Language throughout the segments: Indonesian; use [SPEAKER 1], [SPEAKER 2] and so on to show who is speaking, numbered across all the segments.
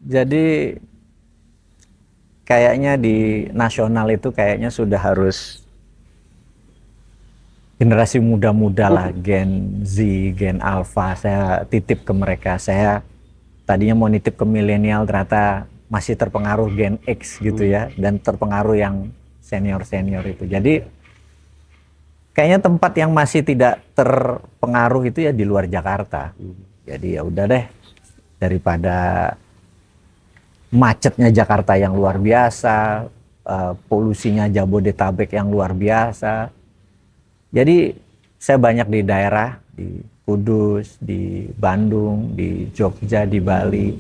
[SPEAKER 1] Jadi kayaknya di nasional itu kayaknya sudah harus generasi muda-muda lah, Gen Z, Gen Alpha. Saya titip ke mereka. Saya tadinya mau nitip ke milenial, ternyata masih terpengaruh Gen X gitu ya, dan terpengaruh yang senior-senior itu. Jadi kayaknya tempat yang masih tidak terpengaruh itu ya di luar Jakarta. Jadi ya udah deh, daripada macetnya Jakarta yang luar biasa, polusinya Jabodetabek yang luar biasa. Jadi saya banyak di daerah, di Kudus, di Bandung, di Jogja, di Bali.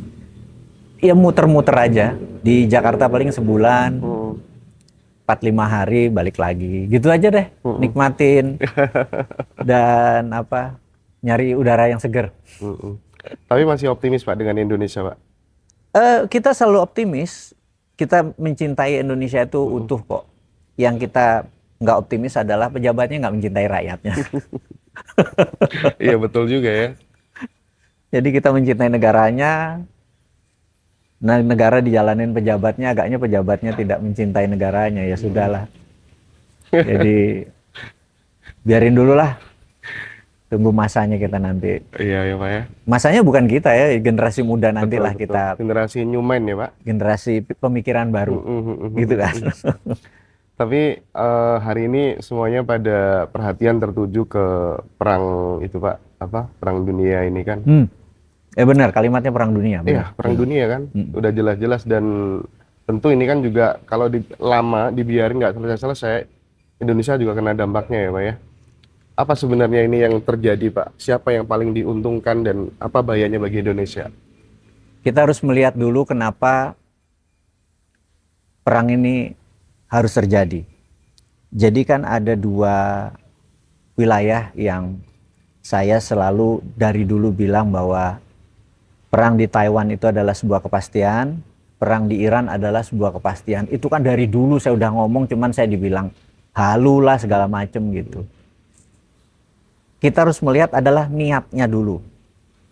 [SPEAKER 1] Ya muter-muter aja. Di Jakarta paling sebulan, 4-5 hari balik lagi. Gitu aja deh, nikmatin dan nyari udara yang seger.
[SPEAKER 2] Tapi masih optimis Pak dengan Indonesia Pak?
[SPEAKER 1] Kita selalu optimis, kita mencintai Indonesia itu utuh kok. Yang kita nggak optimis adalah pejabatnya nggak mencintai rakyatnya.
[SPEAKER 2] Iya betul juga ya.
[SPEAKER 1] Jadi kita mencintai negaranya, nah negara dijalanin pejabatnya, agaknya pejabatnya tidak mencintai negaranya, ya sudahlah. Jadi biarin dulu lah, tunggu masanya kita nanti.
[SPEAKER 2] Iya ya Pak ya.
[SPEAKER 1] Masanya bukan kita ya, generasi muda nantilah
[SPEAKER 2] Betul.
[SPEAKER 1] kita,
[SPEAKER 2] Generasi new mind ya Pak.
[SPEAKER 1] generasi pemikiran baru, gitu kan.
[SPEAKER 2] Tapi hari ini semuanya pada perhatian tertuju ke perang itu Pak, perang dunia ini kan?
[SPEAKER 1] Benar, kalimatnya perang dunia.
[SPEAKER 2] Iya,
[SPEAKER 1] Benar.
[SPEAKER 2] perang dunia kan, udah jelas-jelas dan tentu ini kan juga kalau lama dibiarin nggak selesai-selesai, Indonesia juga kena dampaknya ya Pak ya. Apa sebenarnya ini yang terjadi Pak? Siapa yang paling diuntungkan dan apa bahayanya bagi Indonesia?
[SPEAKER 1] Kita harus melihat dulu kenapa perang ini harus terjadi. Jadi kan ada dua wilayah yang saya selalu dari dulu bilang bahwa perang di Taiwan itu adalah sebuah kepastian, perang di Iran adalah sebuah kepastian. Itu kan dari dulu saya udah ngomong, cuman saya dibilang halu lah segala macem gitu. Kita harus melihat adalah niatnya dulu.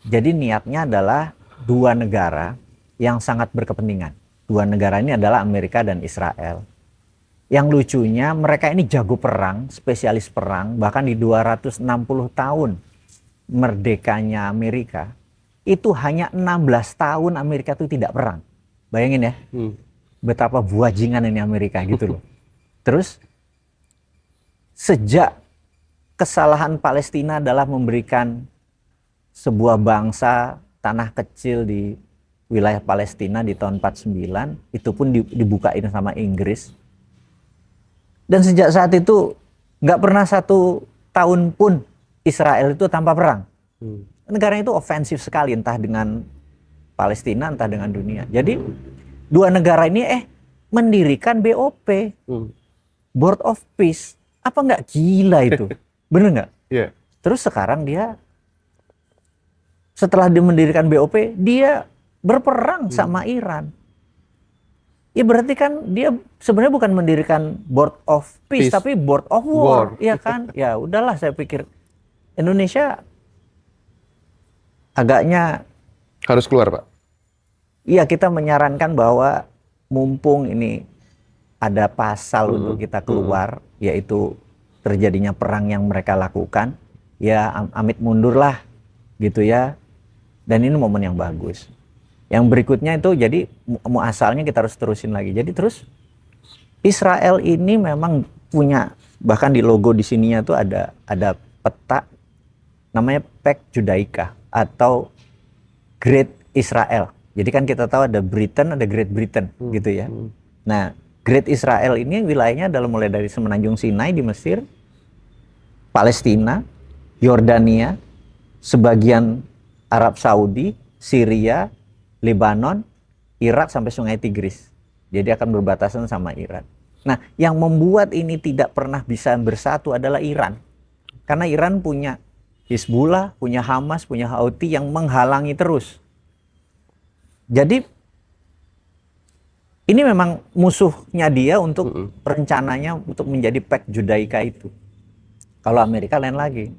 [SPEAKER 1] Jadi niatnya adalah dua negara yang sangat berkepentingan. Dua negara ini adalah Amerika dan Israel. Yang lucunya mereka ini jago perang, spesialis perang, bahkan di 260 tahun merdekanya Amerika, itu hanya 16 tahun Amerika itu tidak perang. Bayangin ya, betapa buajingan ini Amerika gitu loh. Terus sejak kesalahan Palestina adalah memberikan sebuah bangsa tanah kecil di wilayah Palestina di tahun 49, itu pun dibukain sama Inggris. Dan sejak saat itu nggak pernah 1 tahun pun Israel itu tanpa perang. Negara itu ofensif sekali, entah dengan Palestina, entah dengan dunia. Jadi dua negara ini mendirikan BOP, Board of Peace. Apa nggak gila itu? Bener nggak?
[SPEAKER 2] Yeah.
[SPEAKER 1] Terus sekarang dia setelah dia mendirikan BOP, dia berperang sama Iran. Ya berarti kan dia sebenarnya bukan mendirikan Board of Peace, tapi Board of War. Ya kan? Ya udahlah, saya pikir Indonesia agaknya
[SPEAKER 2] harus keluar Pak.
[SPEAKER 1] Iya, kita menyarankan bahwa mumpung ini ada pasal untuk kita keluar, yaitu terjadinya perang yang mereka lakukan, ya amit mundurlah gitu ya. Dan ini momen yang bagus. Yang berikutnya itu jadi asalnya kita harus terusin lagi. Jadi terus Israel ini memang punya, bahkan di logo di sininya tuh ada peta namanya Pax Judaica atau Great Israel. Jadi kan kita tahu ada Britain, ada Great Britain gitu ya. Nah, Great Israel ini wilayahnya adalah mulai dari Semenanjung Sinai di Mesir, Palestina, Yordania, sebagian Arab Saudi, Syria, Lebanon, Irak sampai Sungai Tigris. Jadi akan berbatasan sama Iran. Nah, yang membuat ini tidak pernah bisa bersatu adalah Iran. Karena Iran punya Hizbullah, punya Hamas, punya Houthi yang menghalangi terus. Jadi ini memang musuhnya dia untuk rencananya untuk menjadi Pax Judaica itu. Kalau Amerika lain lagi.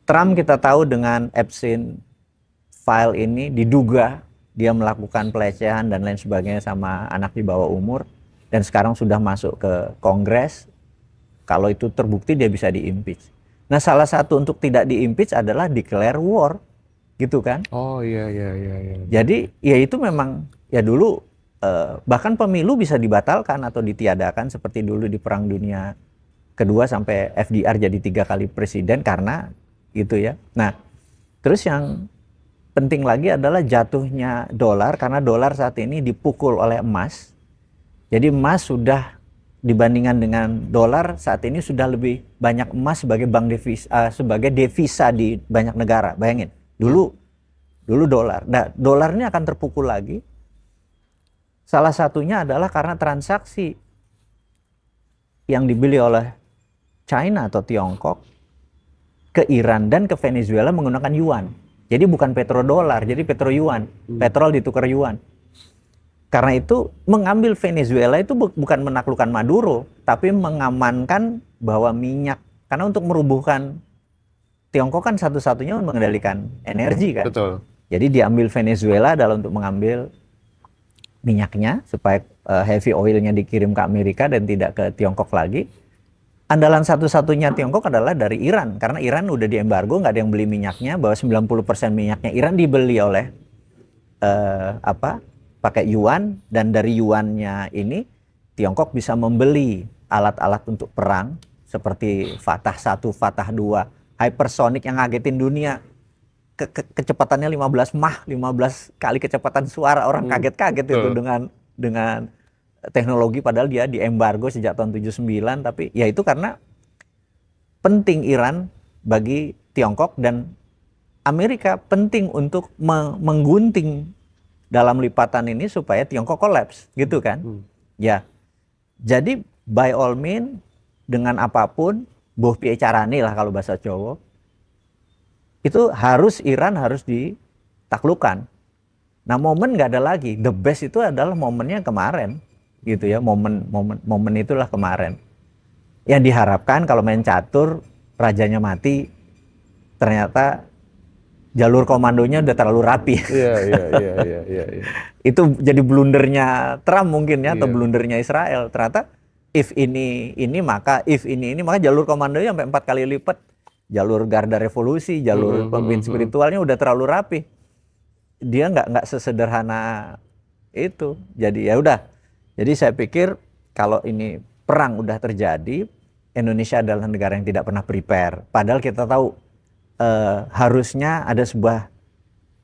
[SPEAKER 1] Trump kita tahu dengan Epstein file ini diduga dia melakukan pelecehan dan lain sebagainya sama anak di bawah umur, dan sekarang sudah masuk ke Kongres. Kalau itu terbukti dia bisa di-impeach. Nah, salah satu untuk tidak di-impeach adalah declare war, gitu kan?
[SPEAKER 2] Oh iya iya iya iya.
[SPEAKER 1] Jadi ya itu memang ya dulu bahkan pemilu bisa dibatalkan atau ditiadakan seperti dulu di Perang Dunia Kedua sampai FDR jadi 3 kali presiden karena gitu ya. Nah, terus yang penting lagi adalah jatuhnya dolar, karena dolar saat ini dipukul oleh emas. Jadi emas sudah dibandingkan dengan dolar saat ini sudah lebih banyak emas sebagai bank devisa, sebagai devisa di banyak negara. Bayangin, dulu dolar. Nah, dolar ini akan terpukul lagi. Salah satunya adalah karena transaksi yang dibeli oleh China atau Tiongkok ke Iran dan ke Venezuela menggunakan yuan. Jadi bukan petrodolar, jadi petro yuan. Petrol ditukar yuan. Karena itu mengambil Venezuela itu bukan menaklukkan Maduro, tapi mengamankan bahwa minyak. Karena untuk merubuhkan Tiongkok kan satu-satunya mengendalikan energi kan.
[SPEAKER 2] Betul.
[SPEAKER 1] Jadi diambil Venezuela adalah untuk mengambil minyaknya supaya heavy oilnya dikirim ke Amerika dan tidak ke Tiongkok lagi. Andalan satu-satunya Tiongkok adalah dari Iran, karena Iran udah diembargo, nggak ada yang beli minyaknya, bahwa 90% minyaknya Iran dibeli oleh pakai yuan, dan dari yuannya ini Tiongkok bisa membeli alat-alat untuk perang seperti Fatah 1, Fatah 2, hypersonic yang ngagetin dunia. Kecepatannya 15 Mach, 15 kali kecepatan suara, orang kaget-kaget itu dengan teknologi, padahal dia diembargo sejak tahun 79. Tapi ya itu karena penting Iran bagi Tiongkok, dan Amerika penting untuk menggunting dalam lipatan ini supaya Tiongkok kolaps gitu kan. Ya, jadi by all means dengan apapun boh piye carane lah kalau bahasa Jawa, itu Iran harus ditaklukkan. Nah, momen nggak ada lagi. The best itu adalah momennya kemarin, gitu ya. Momen itulah kemarin. Yang diharapkan kalau main catur, rajanya mati, ternyata jalur komandonya udah terlalu rapi.
[SPEAKER 2] Iya.
[SPEAKER 1] Itu jadi blundernya Trump mungkin ya, atau blundernya Israel. Ternyata if ini maka jalur komandonya sampai 4 kali lipat. Jalur garda revolusi, jalur pemimpin spiritualnya udah terlalu rapi. Dia nggak sesederhana itu. Jadi ya udah. Jadi saya pikir kalau ini perang udah terjadi, Indonesia adalah negara yang tidak pernah prepare. Padahal kita tahu harusnya ada sebuah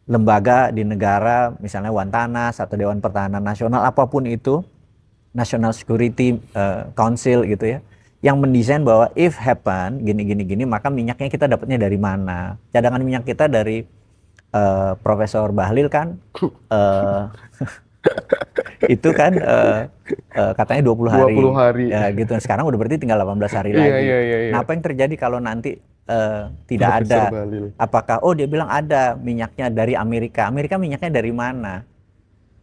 [SPEAKER 1] lembaga di negara, misalnya Wantanas atau Dewan Pertahanan Nasional, apapun itu, National Security Council gitu ya, yang mendesain bahwa if happen gini, maka minyaknya kita dapatnya dari mana? Cadangan minyak kita dari Profesor Bahlil kan itu kan katanya 20 hari.
[SPEAKER 2] 20 hari.
[SPEAKER 1] Ya, gitu. Sekarang udah berarti tinggal 18 hari lagi.
[SPEAKER 2] Iya.
[SPEAKER 1] Nah, apa yang terjadi kalau nanti tidak
[SPEAKER 2] Profesor
[SPEAKER 1] ada?
[SPEAKER 2] Bahlil.
[SPEAKER 1] Apakah dia bilang ada minyaknya dari Amerika? Amerika minyaknya dari mana?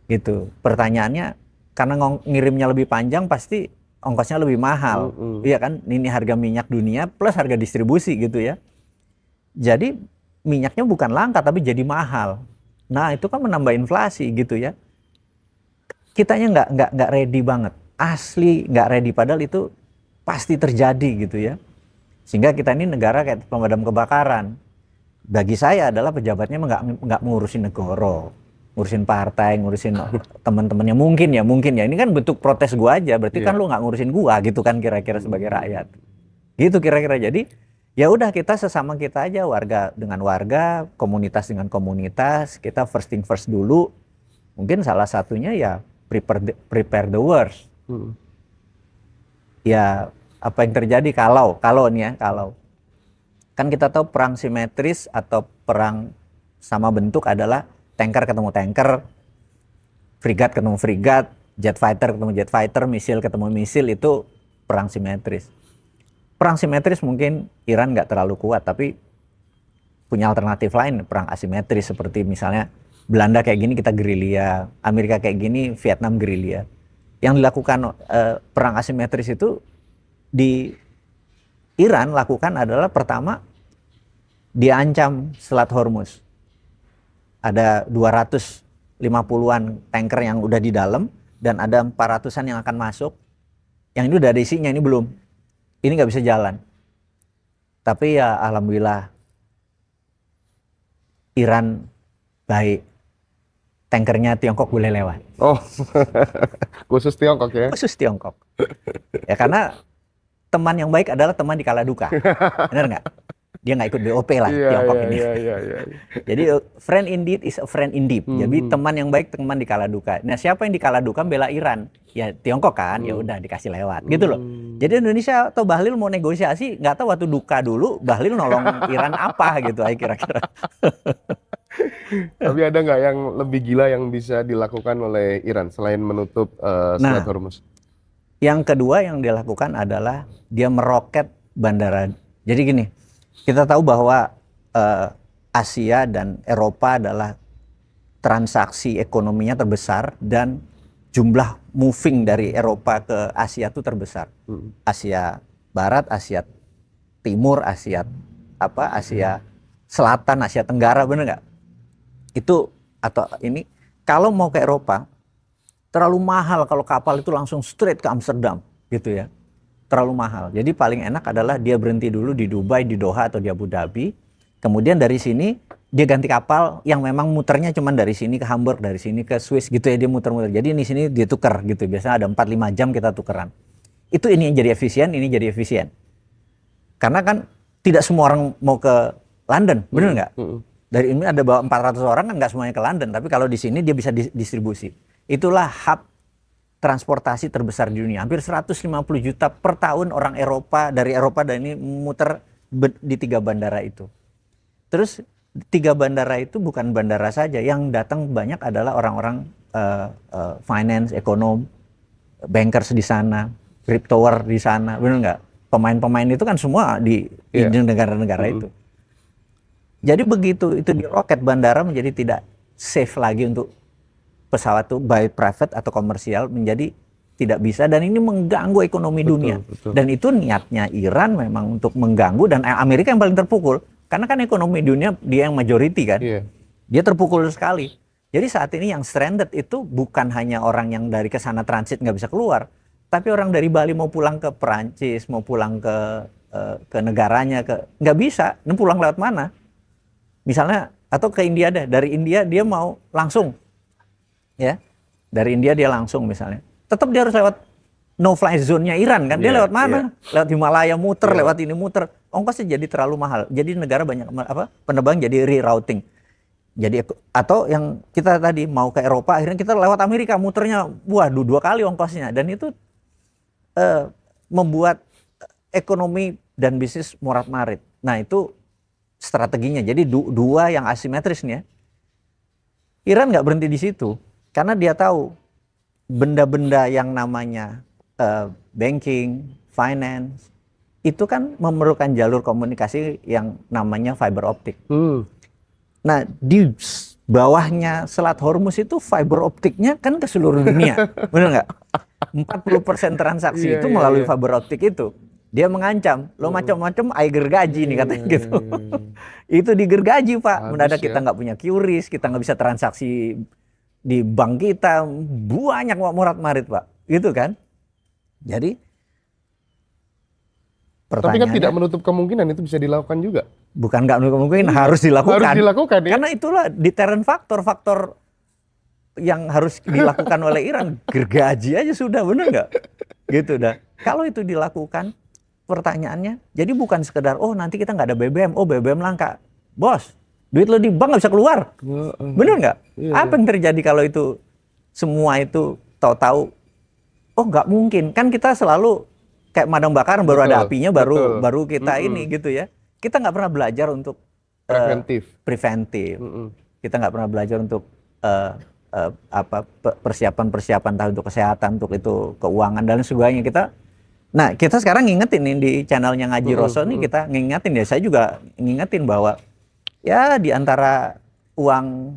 [SPEAKER 1] Gitu. Pertanyaannya, karena ngirimnya lebih panjang pasti ongkosnya lebih mahal. Iya kan? Ini harga minyak dunia plus harga distribusi gitu ya. Jadi minyaknya bukan langka tapi jadi mahal. Nah, itu kan menambah inflasi gitu ya. Kitanya nggak ready banget. Asli nggak ready, padahal itu pasti terjadi gitu ya. Sehingga kita ini negara kayak pemadam kebakaran. Bagi saya adalah pejabatnya nggak ngurusin negara, ngurusin partai, ngurusin teman-temannya, mungkin ya ini kan bentuk protes gua aja, berarti kan lu nggak ngurusin gua gitu kan, kira-kira sebagai rakyat gitu kira-kira. Jadi ya udah, kita sesama kita aja, warga dengan warga, komunitas dengan komunitas, kita first thing first dulu. Mungkin salah satunya ya prepare the worst. Ya apa yang terjadi kalau kan kita tahu perang simetris atau perang sama bentuk adalah tanker ketemu tanker, frigat ketemu frigat, jet fighter ketemu jet fighter, misil ketemu misil, itu perang simetris. Perang simetris mungkin Iran nggak terlalu kuat, tapi punya alternatif lain, perang asimetris, seperti misalnya Belanda kayak gini kita gerilya, Amerika kayak gini Vietnam gerilya. Yang dilakukan perang asimetris itu di Iran lakukan adalah, pertama diancam Selat Hormuz. Ada 200 50-an tanker yang udah di dalam dan ada 400-an yang akan masuk. Yang ini udah ada isinya, ini belum. Ini nggak bisa jalan. Tapi ya alhamdulillah Iran baik. Tankernya Tiongkok boleh lewat.
[SPEAKER 2] Oh, khusus Tiongkok ya?
[SPEAKER 1] Khusus Tiongkok. Ya karena teman yang baik adalah teman di kala duka. Benar nggak? Dia nggak ikut BOP lah Tiongkok ini.
[SPEAKER 2] Iya.
[SPEAKER 1] Jadi friend indeed is a friend indeed. Jadi teman yang baik teman di kala duka. Nah siapa yang di kala duka bela Iran? Ya Tiongkok kan. Ya udah dikasih lewat gitu loh. Jadi Indonesia atau Bahlil mau negosiasi nggak tahu waktu duka dulu Bahlil nolong Iran apa gitu kira-kira.
[SPEAKER 2] Tapi ada nggak yang lebih gila yang bisa dilakukan oleh Iran selain menutup Selat Hormuz?
[SPEAKER 1] Yang kedua yang dilakukan adalah dia meroket bandara. Jadi gini, kita tahu bahwa Asia dan Eropa adalah transaksi ekonominya terbesar dan jumlah moving dari Eropa ke Asia itu terbesar. Asia Barat, Asia Timur, Asia Selatan, Asia Tenggara, bener nggak? Itu atau ini kalau mau ke Eropa terlalu mahal kalau kapal itu langsung straight ke Amsterdam gitu ya, terlalu mahal. Jadi paling enak adalah dia berhenti dulu di Dubai, di Doha atau di Abu Dhabi, kemudian dari sini dia ganti kapal yang memang muternya cuman dari sini ke Hamburg, dari sini ke Swiss gitu ya, dia muter-muter. Jadi di sini dia tuker gitu, biasanya ada 4-5 jam kita tukeran. Itu ini yang jadi efisien, ini jadi efisien. Karena kan tidak semua orang mau ke London, bener nggak? Dari ini ada bawa 400 orang kan nggak semuanya ke London, tapi kalau di sini dia bisa distribusi. Itulah hub transportasi terbesar di dunia. Hampir 150 juta per tahun orang Eropa, dari Eropa dan ini muter di 3 bandara itu. Terus 3 bandara itu bukan bandara saja, yang datang banyak adalah orang-orang finance, ekonom, bankers di sana, cryptower di sana, benar nggak? Pemain-pemain itu kan semua di negara-negara itu. Jadi begitu itu diroket, bandara menjadi tidak safe lagi untuk pesawat itu baik private atau komersial, menjadi tidak bisa, dan ini mengganggu ekonomi dunia. Dan itu niatnya Iran memang untuk mengganggu, dan Amerika yang paling terpukul karena kan ekonomi dunia dia yang majority kan. Dia terpukul sekali. Jadi saat ini yang stranded itu bukan hanya orang yang dari kesana transit nggak bisa keluar, tapi orang dari Bali mau pulang ke Perancis, mau pulang ke negaranya, nggak bisa. Ini pulang lewat mana? Misalnya, atau ke India deh, dari India dia mau langsung, ya, dari India dia langsung misalnya, tetap dia harus lewat no-fly zone-nya Iran kan, dia lewat mana? Lewat Himalaya muter, lewat ini muter, ongkosnya jadi terlalu mahal, jadi negara banyak penerbangan jadi rerouting, jadi atau yang kita tadi mau ke Eropa, akhirnya kita lewat Amerika muternya, waduh 2 kali ongkosnya, dan itu membuat ekonomi dan bisnis morat-marit. Nah itu strateginya. Jadi dua yang asimetris nih ya. Iran nggak berhenti di situ karena dia tahu benda-benda yang namanya banking, finance itu kan memerlukan jalur komunikasi yang namanya fiber optik. Nah di bawahnya Selat Hormuz itu fiber optiknya kan ke seluruh dunia, benar nggak? 40% transaksi itu melalui fiber optik itu. Dia mengancam, lo macam-macam air gergaji nih katanya gitu. Itu digergaji Pak, mendadak kita nggak punya QRIS, kita nggak bisa transaksi di bank kita, banyak murat-marit Pak, gitu kan. Jadi
[SPEAKER 2] tapi kan tidak menutup kemungkinan itu bisa dilakukan juga.
[SPEAKER 1] Bukan nggak menutup kemungkinan, harus dilakukan.
[SPEAKER 2] Harus dilakukan ya?
[SPEAKER 1] Karena itulah deterrent faktor yang harus dilakukan oleh Iran. Gergaji aja sudah, bener nggak? Gitu dah. Kalau itu dilakukan, pertanyaannya, jadi bukan sekedar, oh nanti kita nggak ada BBM, oh BBM langka. Bos, duit lo di bank nggak bisa keluar. Bener nggak? Apa yang terjadi kalau itu, semua itu tahu-tahu, oh nggak mungkin. Kan kita selalu kayak madam bakaran, baru ada apinya, baru kita ini gitu ya. Kita nggak pernah belajar untuk preventif. Kita nggak pernah belajar untuk persiapan entah untuk kesehatan, untuk itu keuangan dan sebagainya. Kita sekarang ngingetin nih di channelnya Ngaji Roso nih, kita ngingetin ya, saya juga ngingetin bahwa ya di antara uang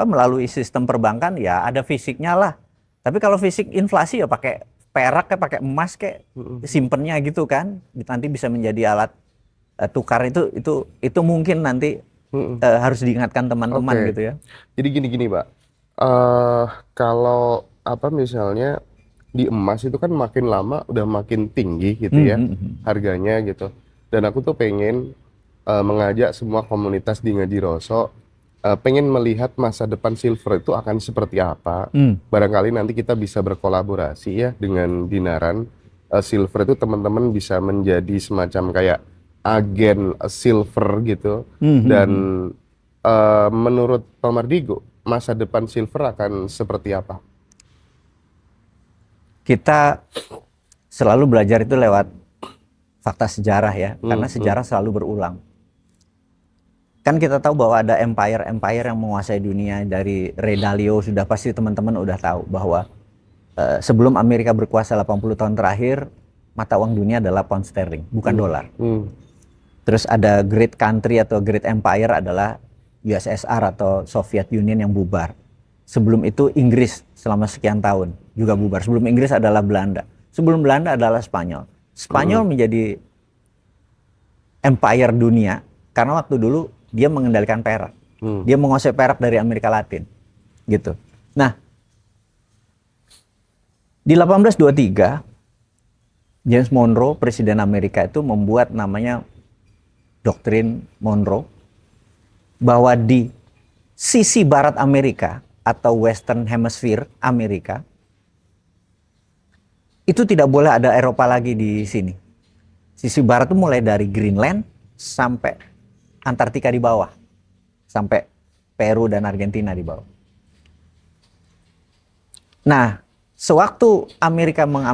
[SPEAKER 1] melalui sistem perbankan ya ada fisiknya lah. Tapi kalau fisik inflasi ya pakai perak kayak pakai emas kayak simpennya gitu kan. Nanti bisa menjadi alat tukar, itu mungkin nanti harus diingatkan teman-teman
[SPEAKER 2] Oke.
[SPEAKER 1] gitu ya.
[SPEAKER 2] Jadi gini-gini, Pak. Kalau apa misalnya di emas itu kan makin lama udah makin tinggi gitu
[SPEAKER 1] Hmm,
[SPEAKER 2] ya
[SPEAKER 1] hmm, hmm.
[SPEAKER 2] harganya gitu. Dan aku tuh pengen mengajak semua komunitas di Ngadiroso pengen melihat masa depan silver itu akan seperti apa.
[SPEAKER 1] Hmm.
[SPEAKER 2] Barangkali nanti kita bisa berkolaborasi ya dengan Dinaran. Silver itu teman-teman bisa menjadi semacam kayak agen silver gitu.
[SPEAKER 1] Hmm, hmm,
[SPEAKER 2] Dan
[SPEAKER 1] hmm.
[SPEAKER 2] menurut Pak Mardigo, masa depan silver akan seperti apa?
[SPEAKER 1] Kita selalu belajar itu lewat fakta sejarah ya, karena
[SPEAKER 2] Hmm.
[SPEAKER 1] sejarah selalu berulang. Kan kita tahu bahwa ada empire-empire yang menguasai dunia. Dari Ray Dalio sudah pasti teman-teman udah tahu bahwa sebelum Amerika berkuasa 80 tahun terakhir, mata uang dunia adalah pound sterling, bukan
[SPEAKER 2] Hmm.
[SPEAKER 1] dolar.
[SPEAKER 2] Hmm.
[SPEAKER 1] Terus ada great country atau great empire adalah USSR atau Soviet Union yang bubar. Sebelum itu Inggris selama sekian tahun juga bubar. Sebelum Inggris adalah Belanda. Sebelum Belanda adalah Spanyol. Spanyol menjadi empire dunia karena waktu dulu dia mengendalikan perak. Dia menguasai perak dari Amerika Latin. Gitu. Nah, di 1823 James Monroe, presiden Amerika itu membuat namanya doktrin Monroe, bahwa di sisi barat Amerika atau Western Hemisphere Amerika itu tidak boleh ada Eropa lagi di sini. Sisi barat itu mulai dari Greenland sampai Antartika di bawah, sampai Peru dan Argentina di bawah. Nah, sewaktu Amerika mau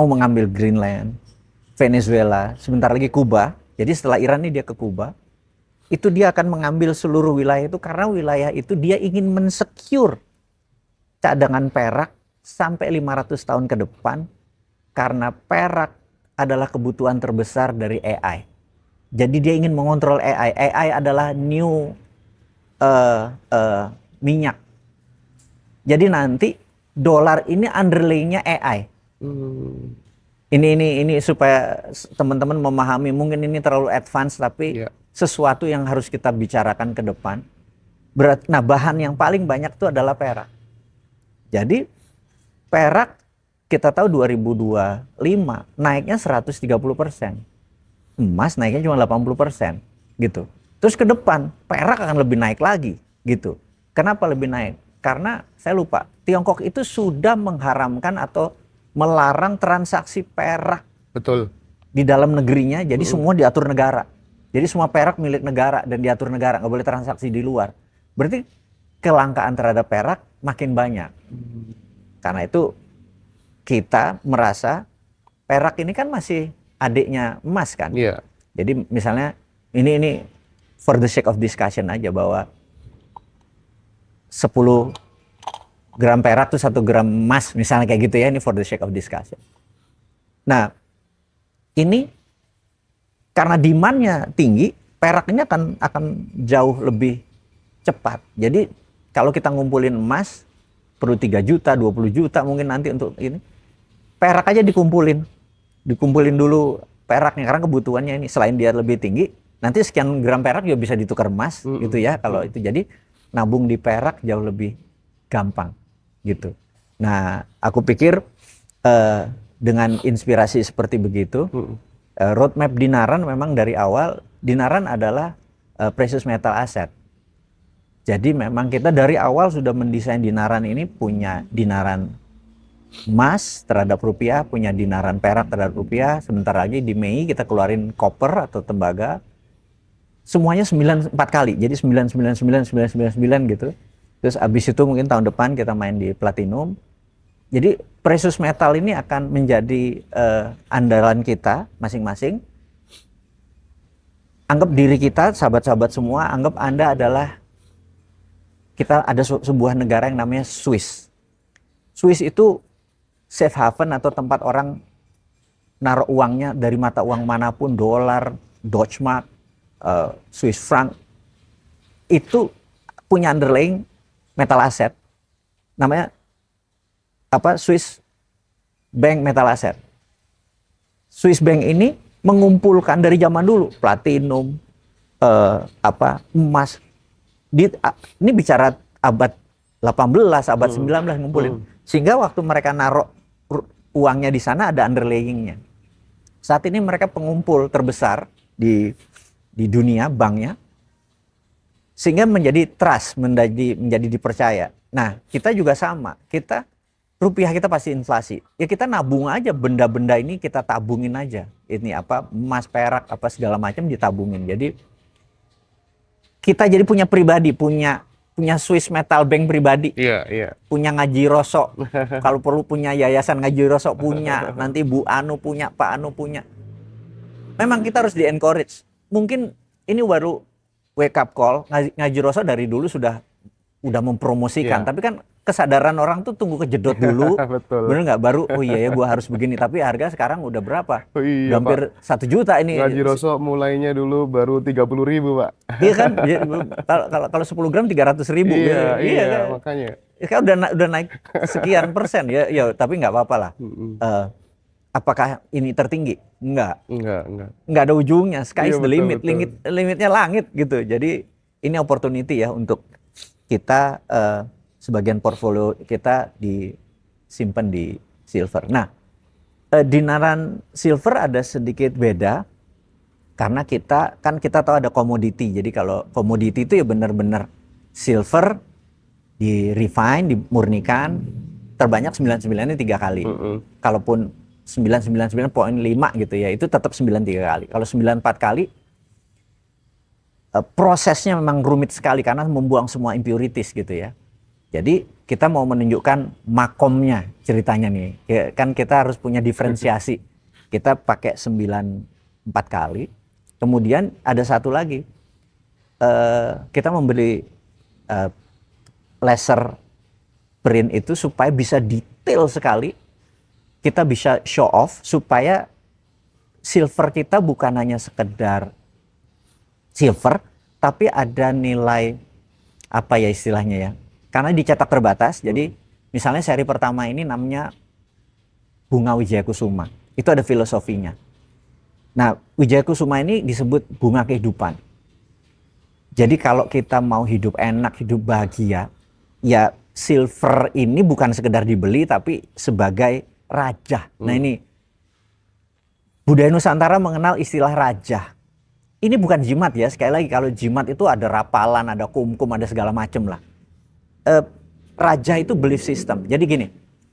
[SPEAKER 1] mengambil Greenland, Venezuela, sebentar lagi Kuba. Jadi setelah Iran ini dia ke Kuba. Itu dia akan mengambil seluruh wilayah itu karena wilayah itu dia ingin mensecure cadangan perak sampai 500 tahun ke depan, karena perak adalah kebutuhan terbesar dari AI. Jadi dia ingin mengontrol AI. AI adalah new minyak. Jadi nanti dolar ini underlay-nya AI. Ini supaya teman-teman memahami, mungkin ini terlalu advance tapi sesuatu yang harus kita bicarakan ke depan. Nah, bahan yang paling banyak itu adalah perak. Jadi perak kita tahu 2025 naiknya 130%. Emas naiknya cuma 80% gitu. Terus ke depan perak akan lebih naik lagi gitu. Kenapa lebih naik? Karena saya lupa, Tiongkok itu sudah mengharamkan atau melarang transaksi perak
[SPEAKER 2] Betul.
[SPEAKER 1] di dalam negerinya, jadi semua diatur negara. Jadi semua perak milik negara dan diatur negara, nggak boleh transaksi di luar. Berarti kelangkaan terhadap perak makin banyak. Karena itu kita merasa perak ini kan masih adiknya emas kan.
[SPEAKER 2] Iya.
[SPEAKER 1] Jadi misalnya ini for the sake of discussion aja, bahwa 10 gram perak itu 1 gram emas misalnya kayak gitu ya, ini for the sake of discussion. Nah, ini karena demand-nya tinggi, perak ini akan jauh lebih cepat. Jadi kalau kita ngumpulin emas perlu 3 juta, 20 juta mungkin nanti untuk ini. Perak aja dikumpulin dulu peraknya, karena kebutuhannya ini selain dia lebih tinggi, nanti sekian gram perak juga bisa ditukar emas gitu ya kalau itu. Jadi nabung di perak jauh lebih gampang gitu. Nah, aku pikir dengan inspirasi seperti begitu, roadmap Dinaran memang dari awal, Dinaran adalah precious metal asset. Jadi memang kita dari awal sudah mendesain Dinaran ini punya Dinaran emas terhadap rupiah, punya Dinaran perak terhadap rupiah. Sebentar lagi di Mei kita keluarin copper atau tembaga. Semuanya 4 kali. Jadi 999 gitu. Terus abis itu mungkin tahun depan kita main di platinum. Jadi precious metal ini akan menjadi andalan kita masing-masing. Anggap diri kita, sahabat-sahabat semua, anggap Anda adalah, kita ada sebuah negara yang namanya Swiss. Swiss itu safe haven atau tempat orang naruh uangnya dari mata uang manapun, dolar, Deutschmark, Swiss franc. Itu punya underlying metal asset. Namanya apa? Swiss Bank Metal Asset. Swiss Bank ini mengumpulkan dari zaman dulu platinum, emas ini bicara abad 18, abad 19 ngumpulin. Sehingga waktu mereka naruh uangnya di sana ada underlayingnya. Saat ini mereka pengumpul terbesar di dunia banknya, sehingga menjadi trust, menjadi dipercaya. Nah, kita juga sama. Rupiah kita pasti inflasi. Ya kita nabung aja, benda-benda ini kita tabungin aja. Ini emas, perak, segala macam ditabungin. Jadi kita jadi punya pribadi, punya Swiss Metal Bank pribadi.
[SPEAKER 2] Iya.
[SPEAKER 1] Punya Ngaji Rosok. Kalau perlu punya yayasan Ngaji Rosok punya. Nanti Bu Anu punya, Pak Anu punya. Memang kita harus di-encourage. Mungkin ini baru wake up call. Ngaji Rosok dari dulu sudah mempromosikan. Tapi kan kesadaran orang tuh tunggu kejedot dulu.
[SPEAKER 2] Betul.
[SPEAKER 1] Bener nggak? Baru, oh iya ya gue harus begini. Tapi harga sekarang udah berapa?
[SPEAKER 2] Oh iya,
[SPEAKER 1] hampir 1 juta ini.
[SPEAKER 2] Ngaji Rosok mulainya dulu baru 30.000, Pak.
[SPEAKER 1] Iya kan? Kalau 10 gram 300.000.
[SPEAKER 2] Iya
[SPEAKER 1] kan?
[SPEAKER 2] Makanya.
[SPEAKER 1] Kan udah naik sekian persen ya. Tapi nggak apa-apa lah. Apakah ini tertinggi? Enggak. Enggak ada ujungnya. Sky is the limit. Limitnya langit gitu. Jadi ini opportunity ya untuk kita sebagian portfolio kita disimpan di silver. Nah, dinaran silver ada sedikit beda karena kita tahu ada komoditi. Jadi kalau komoditi itu ya benar-benar silver di refine, dimurnikan terbanyak 99-nya 3 kali. Kalaupun 999.5 gitu ya, itu tetap 93 kali. Kalau 94 kali prosesnya memang rumit sekali karena membuang semua impurities gitu ya. Jadi kita mau menunjukkan makomnya ceritanya nih. Ya, kan kita harus punya diferensiasi. Kita pakai 94 kali. Kemudian ada satu lagi. Kita membeli laser print itu supaya bisa detail sekali. Kita bisa show off supaya silver kita bukan hanya sekedar silver, tapi ada nilai apa ya istilahnya ya. Karena dicetak terbatas, jadi misalnya seri pertama ini namanya bunga Wijaya Kusuma. Itu ada filosofinya. Nah, Wijaya Kusuma ini disebut bunga kehidupan. Jadi kalau kita mau hidup enak, hidup bahagia, ya silver ini bukan sekedar dibeli tapi sebagai raja. Nah ini budaya Nusantara mengenal istilah raja. Ini bukan jimat ya, sekali lagi kalau jimat itu ada rapalan, ada kum-kum, ada segala macam lah. Raja itu belief system. Jadi gini,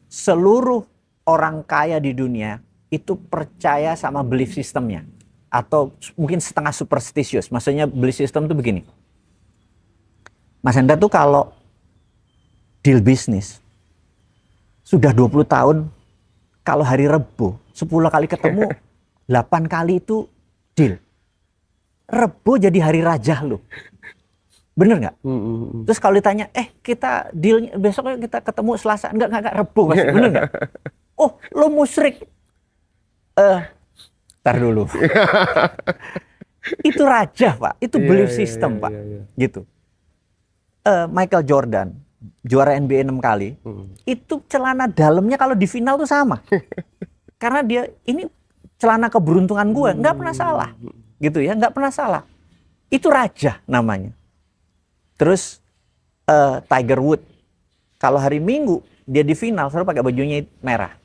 [SPEAKER 1] seluruh orang kaya di dunia itu percaya sama belief systemnya. Atau mungkin setengah superstitious. Maksudnya belief system itu begini. Mas Hendra tuh kalau deal bisnis, sudah 20 tahun, kalau hari Rebo, 10 kali ketemu, 8 kali itu deal. Rebo jadi hari raja loh. Bener nggak? Terus kalau ditanya, kita deal besok kita ketemu Selasa, enggak Rebo pasti, bener nggak? Oh, lo musyrik. Tar dulu. Itu raja, Pak. Itu belief system, Pak. Gitu. Michael Jordan, juara NBA 6 kali, itu celana dalamnya kalau di final tuh sama. Karena dia, ini celana keberuntungan gue, nggak pernah salah. Gitu ya, nggak pernah salah. Itu raja namanya. Terus Tiger Woods, kalau hari Minggu dia di final selalu pakai bajunya merah.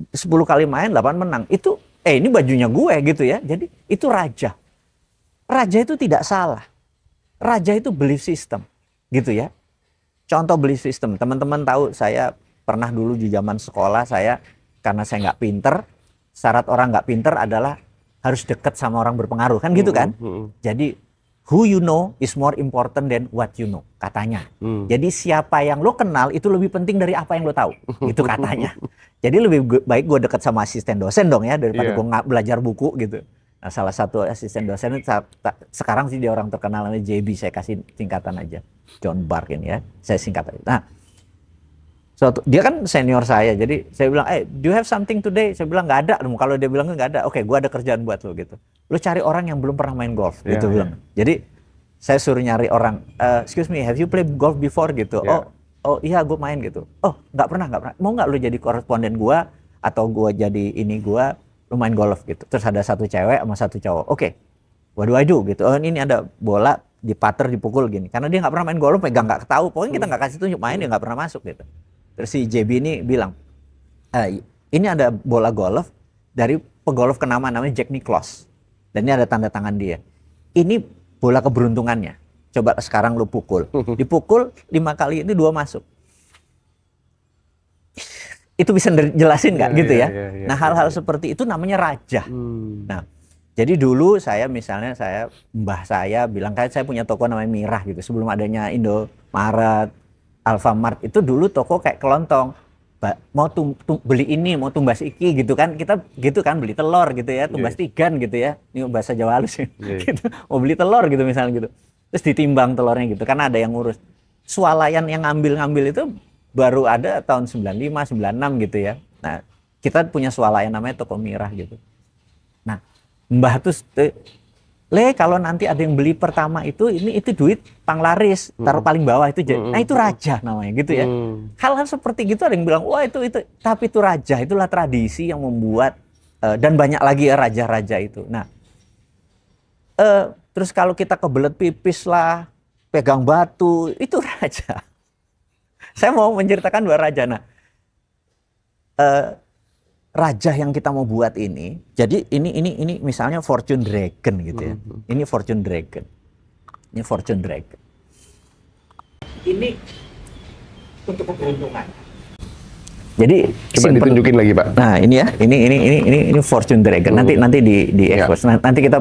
[SPEAKER 1] 10 kali main 8 menang. Itu ini bajunya gue gitu ya. Jadi itu raja. Raja itu tidak salah. Raja itu belief system gitu ya. Contoh belief system, teman-teman tahu saya pernah dulu di zaman sekolah karena saya nggak pinter, syarat orang nggak pinter adalah harus dekat sama orang berpengaruh kan gitu kan. Jadi who you know is more important than what you know, katanya. Jadi siapa yang lo kenal itu lebih penting dari apa yang lo tahu, itu katanya. Jadi lebih baik gue dekat sama asisten dosen dong ya, daripada gue belajar buku gitu. Nah, salah satu asisten dosen sekarang sih dia orang terkenal namanya JB, saya kasih singkatan aja, John Barkin ya, saya singkat aja. Nah, dia kan senior saya, jadi saya bilang, do you have something today? Saya bilang nggak ada. Kalau dia bilang nggak ada, oke, gue ada kerjaan buat lo gitu. Lo cari orang yang belum pernah main golf, gitu bilang. Jadi saya suruh nyari orang, excuse me, have you played golf before gitu? Oh iya, gue main gitu. Oh nggak pernah. Mau nggak lo jadi koresponden gue atau gue jadi ini gue? Lu main golf gitu. Terus ada satu cewek sama satu cowok. Oke. what do I do gitu. Oh ini ada bola di putter dipukul gini. Karena dia nggak pernah main golf, pegang nggak tahu. Pokoknya kita nggak kasih tunjuk main, dia nggak pernah masuk gitu. Terus si JB ini bilang, ini ada bola golf dari pegolf kenama namanya Jack Nicklaus. Dan ini ada tanda tangan dia. Ini bola keberuntungannya. Coba sekarang lu pukul. Dipukul 5 kali itu 2 masuk. Itu bisa jelasin nggak gitu ya? Nah hal-hal seperti itu namanya raja. Nah jadi dulu saya misalnya mbah saya bilang kayak saya punya toko namanya Mirah gitu sebelum adanya Indomaret, Alfamart itu dulu toko kayak kelontong. Mau beli ini, mau tumbas iki gitu kan, kita gitu kan beli telur gitu ya, tumbas tigan gitu ya, ini bahasa Jawa halus gitu. Mau beli telur gitu misalnya gitu, terus ditimbang telurnya gitu, karena ada yang ngurus. Swalayan yang ngambil itu baru ada tahun 95, 96 gitu ya. Nah kita punya swalayan namanya toko Mirah gitu. Nah mbah tuh kalau nanti ada yang beli pertama itu duit panglaris, taruh paling bawah itu nah itu raja namanya gitu ya. Hal-hal seperti gitu ada yang bilang wah itu tapi itu raja, itulah tradisi yang membuat dan banyak lagi ya raja-raja itu. Nah terus kalau kita kebelet pipis lah, pegang batu, itu raja. Saya mau menceritakan 2 raja. Nah raja yang kita mau buat ini, jadi ini misalnya Fortune Dragon gitu ya. Ini Fortune Dragon. Ini Fortune Dragon. Ini untuk keberuntungan. Jadi
[SPEAKER 2] coba ditunjukin lagi, Pak.
[SPEAKER 1] Nah, ini ya. Ini Fortune Dragon. Nanti di expose. Nanti kita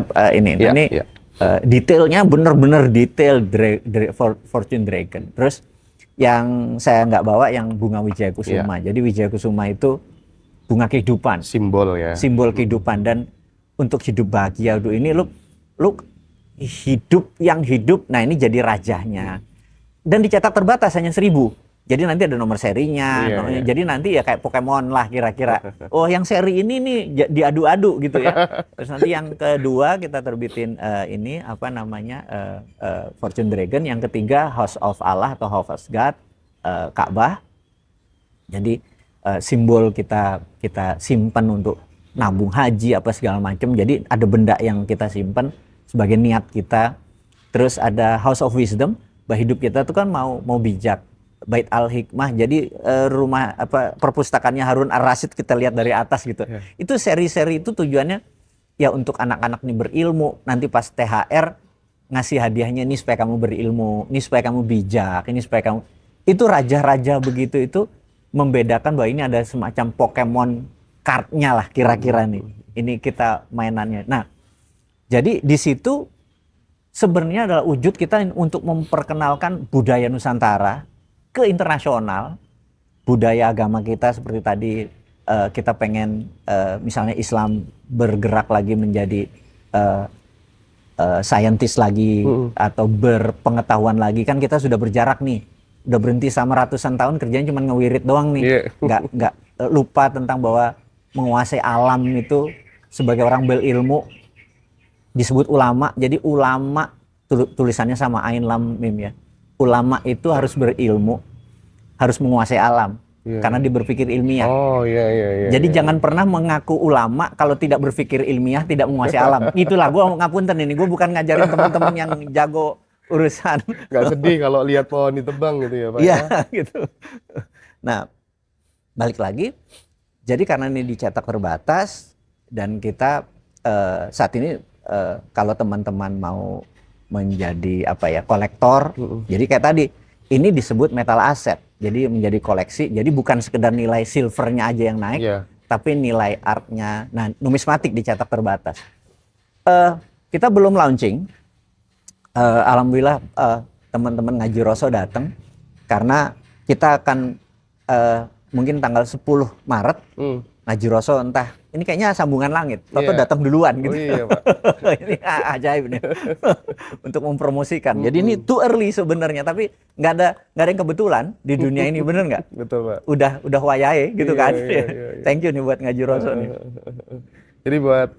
[SPEAKER 1] detailnya bener-bener detail Fortune Dragon. Terus yang saya nggak bawa yang bunga Wijaya Kusuma. Jadi Wijaya Kusuma itu bunga kehidupan, simbol kehidupan, dan untuk hidup bahagia ini lu hidup, nah ini jadi rajanya, dan dicetak terbatas hanya 1000, jadi nanti ada nomor serinya, jadi nanti ya kayak Pokemon lah kira-kira. Oh yang seri ini nih diadu-adu gitu ya. Terus nanti yang kedua kita terbitin ini apa namanya Fortune Dragon, yang ketiga House of Allah atau House of God, Ka'bah. Jadi simbol kita simpan untuk nabung haji apa segala macam. Jadi ada benda yang kita simpan sebagai niat kita. Terus ada House of Wisdom, bahwa hidup kita tuh kan mau bijak. Bait Al-Hikmah, jadi rumah perpustakaannya Harun Ar-Rasyid kita lihat dari atas gitu. Itu seri-seri itu tujuannya ya untuk anak-anak nih berilmu. Nanti pas THR ngasih hadiahnya, ini supaya kamu berilmu, ini supaya kamu bijak, ini supaya kamu. Itu raja-raja begitu itu membedakan bahwa ini ada semacam Pokemon card-nya lah kira-kira nih. Ini kita mainannya. Nah, jadi di situ sebenarnya adalah wujud kita untuk memperkenalkan budaya Nusantara ke internasional. Budaya agama kita seperti tadi kita pengen misalnya Islam bergerak lagi menjadi saintis lagi atau berpengetahuan lagi, kan kita sudah berjarak nih. Udah berhenti sama ratusan tahun kerjanya cuma ngewirit doang nih. Nggak lupa tentang bahwa menguasai alam itu sebagai orang berilmu disebut ulama. Jadi ulama tulisannya sama ain lam mim ya. Ulama itu harus berilmu, harus menguasai alam karena dia berpikir ilmiah. Jadi jangan pernah mengaku ulama kalau tidak berpikir ilmiah, tidak menguasai alam. Itulah gua ngapunten ini, gua bukan ngajarin teman-teman yang jago urusan.
[SPEAKER 2] Nggak sedih kalau lihat pohon ditebang gitu ya Pak?
[SPEAKER 1] Iya gitu. Nah balik lagi, jadi karena ini dicetak terbatas dan kita saat ini kalau teman-teman mau menjadi kolektor, jadi kayak tadi ini disebut metal asset, jadi menjadi koleksi, jadi bukan sekedar nilai silvernya aja yang naik, tapi nilai artnya. Nah numismatik dicetak terbatas. Kita belum launching. Alhamdulillah teman-teman Ngaji Roso datang karena kita akan mungkin tanggal 10 Maret Ngaji Roso entah ini kayaknya sambungan langit atau datang duluan gitu. Pak. Ini ajaib nih untuk mempromosikan. Jadi ini too early sebenarnya, tapi nggak ada yang kebetulan di dunia ini, bener nggak?
[SPEAKER 2] Betul Pak.
[SPEAKER 1] Udah wayahe gitu kan. Thank you nih buat Ngaji Roso nih.
[SPEAKER 2] Jadi buat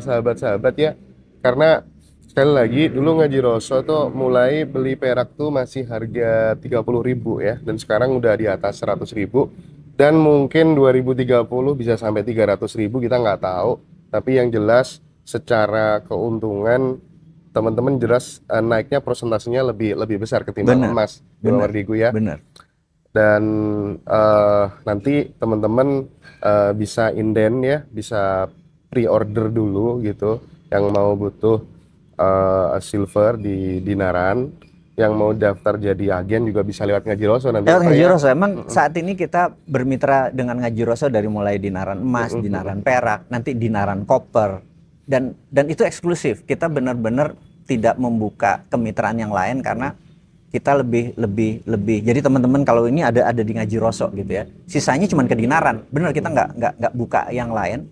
[SPEAKER 2] sahabat-sahabat ya, karena sekali lagi dulu Ngaji Roso tuh mulai beli perak tuh masih harga 30.000 ya, dan sekarang udah di atas 100.000, dan mungkin 2030 bisa sampai 300.000, kita nggak tahu. Tapi yang jelas secara keuntungan teman-teman jelas naiknya persentasenya lebih besar ketimbang
[SPEAKER 1] Benar,
[SPEAKER 2] emas di
[SPEAKER 1] benar,
[SPEAKER 2] Mardigu ya.
[SPEAKER 1] benar.
[SPEAKER 2] Dan nanti teman-teman bisa inden ya, bisa pre-order dulu gitu yang mau butuh silver di Dinaran, yang mau daftar jadi agen juga bisa lewat Ngaji Roso nanti
[SPEAKER 1] Lewat
[SPEAKER 2] Pak
[SPEAKER 1] Ngaji
[SPEAKER 2] ya.
[SPEAKER 1] Roso, emang saat ini kita bermitra dengan Ngaji Roso dari mulai dinaran emas, dinaran perak, nanti dinaran koper, dan itu eksklusif. Kita benar-benar tidak membuka kemitraan yang lain karena kita lebih. Jadi teman-teman kalau ini ada di Ngaji Roso gitu ya. Sisanya cuma ke dinaran. Benar kita nggak buka yang lain.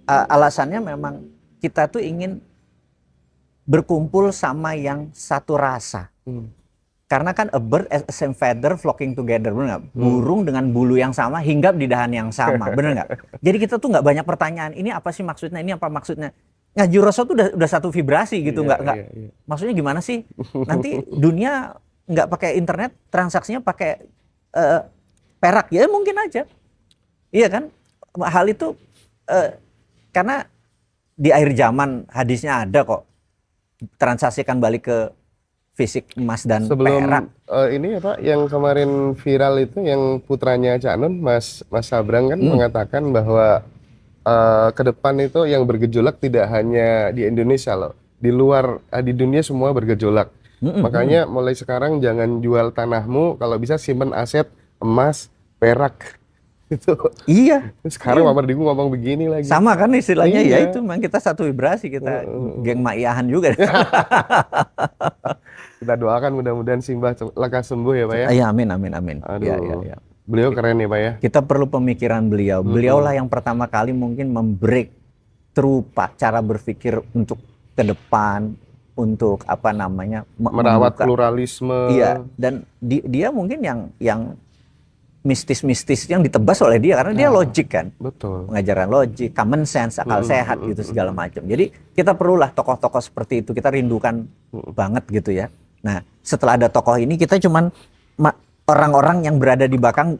[SPEAKER 1] Alasannya memang kita tuh ingin berkumpul sama yang satu rasa. Karena kan a bird as same feather flocking together, bener nggak? Burung dengan bulu yang sama hinggap di dahan yang sama, bener nggak? Jadi kita tuh nggak banyak pertanyaan. Ini apa sih maksudnya? Ini apa maksudnya? Ngaji Roso tuh udah satu vibrasi gitu, nggak. Maksudnya gimana sih? Nanti dunia nggak pakai internet, transaksinya pakai perak ya mungkin aja, iya kan? Hal itu karena di akhir zaman hadisnya ada kok. Transaksikan balik ke fisik emas dan
[SPEAKER 2] Sebelum
[SPEAKER 1] perak.
[SPEAKER 2] ini ya Pak, yang kemarin viral itu yang putranya Cak Nun, Mas Sabrang kan mengatakan bahwa ke depan itu yang bergejolak tidak hanya di Indonesia loh, di luar di dunia semua bergejolak. Makanya mulai sekarang jangan jual tanahmu, kalau bisa simpen aset emas, perak. Itu.
[SPEAKER 1] Iya.
[SPEAKER 2] Sekarang Pak Mardigu ngomong begini lagi.
[SPEAKER 1] Sama kan istilahnya
[SPEAKER 2] Iya.
[SPEAKER 1] ya itu memang kita satu vibrasi, kita geng Maiyahan juga.
[SPEAKER 2] Kita doakan mudah-mudahan Simbah lekas sembuh ya Pak ya.
[SPEAKER 1] Iya, amin amin amin.
[SPEAKER 2] Aduh.
[SPEAKER 1] Ya.
[SPEAKER 2] Beliau keren ya Pak ya.
[SPEAKER 1] Kita perlu pemikiran beliau. Beliaulah yang pertama kali mungkin membreak through Pak cara berpikir untuk ke depan, untuk apa namanya
[SPEAKER 2] Merawat
[SPEAKER 1] membuka.
[SPEAKER 2] pluralisme.
[SPEAKER 1] Iya, dan dia mungkin yang mistis-mistis yang ditebas oleh dia karena dia logik kan.
[SPEAKER 2] Betul.
[SPEAKER 1] Pengajaran logik, common sense, akal sehat gitu segala macam. Jadi kita perlulah tokoh-tokoh seperti itu. Kita rindukan banget gitu ya. Nah, setelah ada tokoh ini kita cuman orang-orang yang berada di belakang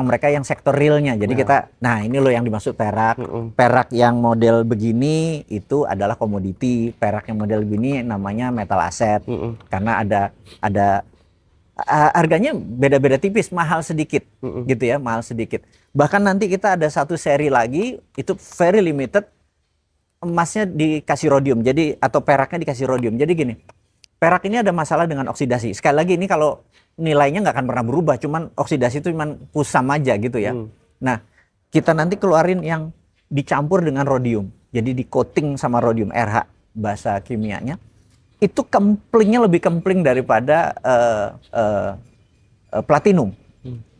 [SPEAKER 1] mereka yang sektor realnya. Jadi kita, nah ini loh yang dimaksud perak. Perak yang model begini itu adalah komoditi. Perak yang model begini namanya metal aset. Karena ada harganya beda-beda tipis, mahal sedikit gitu ya, mahal sedikit. Bahkan nanti kita ada satu seri lagi itu very limited, emasnya dikasih rhodium, jadi atau peraknya dikasih rhodium. Jadi gini, perak ini ada masalah dengan oksidasi. Sekali lagi ini kalau nilainya nggak akan pernah berubah, cuman oksidasi itu cuman kusam aja gitu ya. Nah, kita nanti keluarin yang dicampur dengan rhodium, jadi di coating sama rhodium, RH bahasa kimianya. Itu kemplingnya lebih kempling daripada platinum.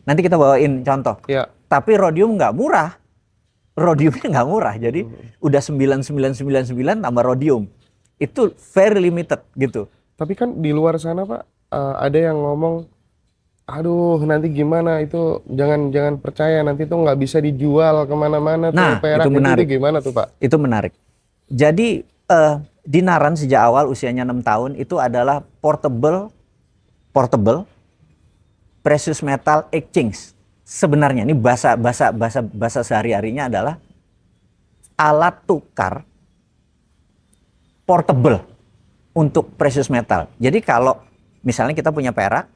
[SPEAKER 1] Nanti kita bawain contoh.
[SPEAKER 2] Ya.
[SPEAKER 1] Tapi rhodium nggak murah. Rhodiumnya nggak murah. Jadi udah 9999 tambah rhodium. Itu very limited gitu.
[SPEAKER 2] Tapi kan di luar sana Pak, ada yang ngomong, aduh nanti gimana itu, jangan percaya, nanti tuh nggak bisa dijual kemana-mana tuh perak.
[SPEAKER 1] Itu menarik.
[SPEAKER 2] Itu gimana tuh Pak?
[SPEAKER 1] Itu menarik. Jadi Dinaran sejak awal usianya 6 tahun itu adalah portable precious metal exchange. Sebenarnya ini bahasa sehari-harinya adalah alat tukar portable untuk precious metal. Jadi kalau misalnya kita punya perak,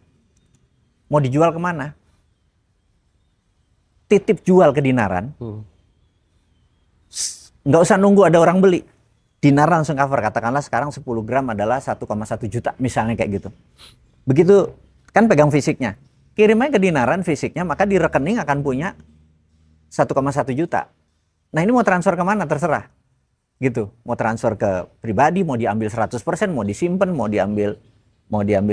[SPEAKER 1] mau dijual kemana? Titip jual ke Dinaran. Nggak usah nunggu ada orang beli. Dinaran langsung cover, katakanlah sekarang 10 gram adalah 1,1 juta misalnya kayak gitu. Begitu kan pegang fisiknya, kirim aja ke Dinaran fisiknya, maka di rekening akan punya 1,1 juta. Nah ini mau transfer kemana terserah gitu, mau transfer ke pribadi, mau diambil 100%, mau disimpan, mau diambil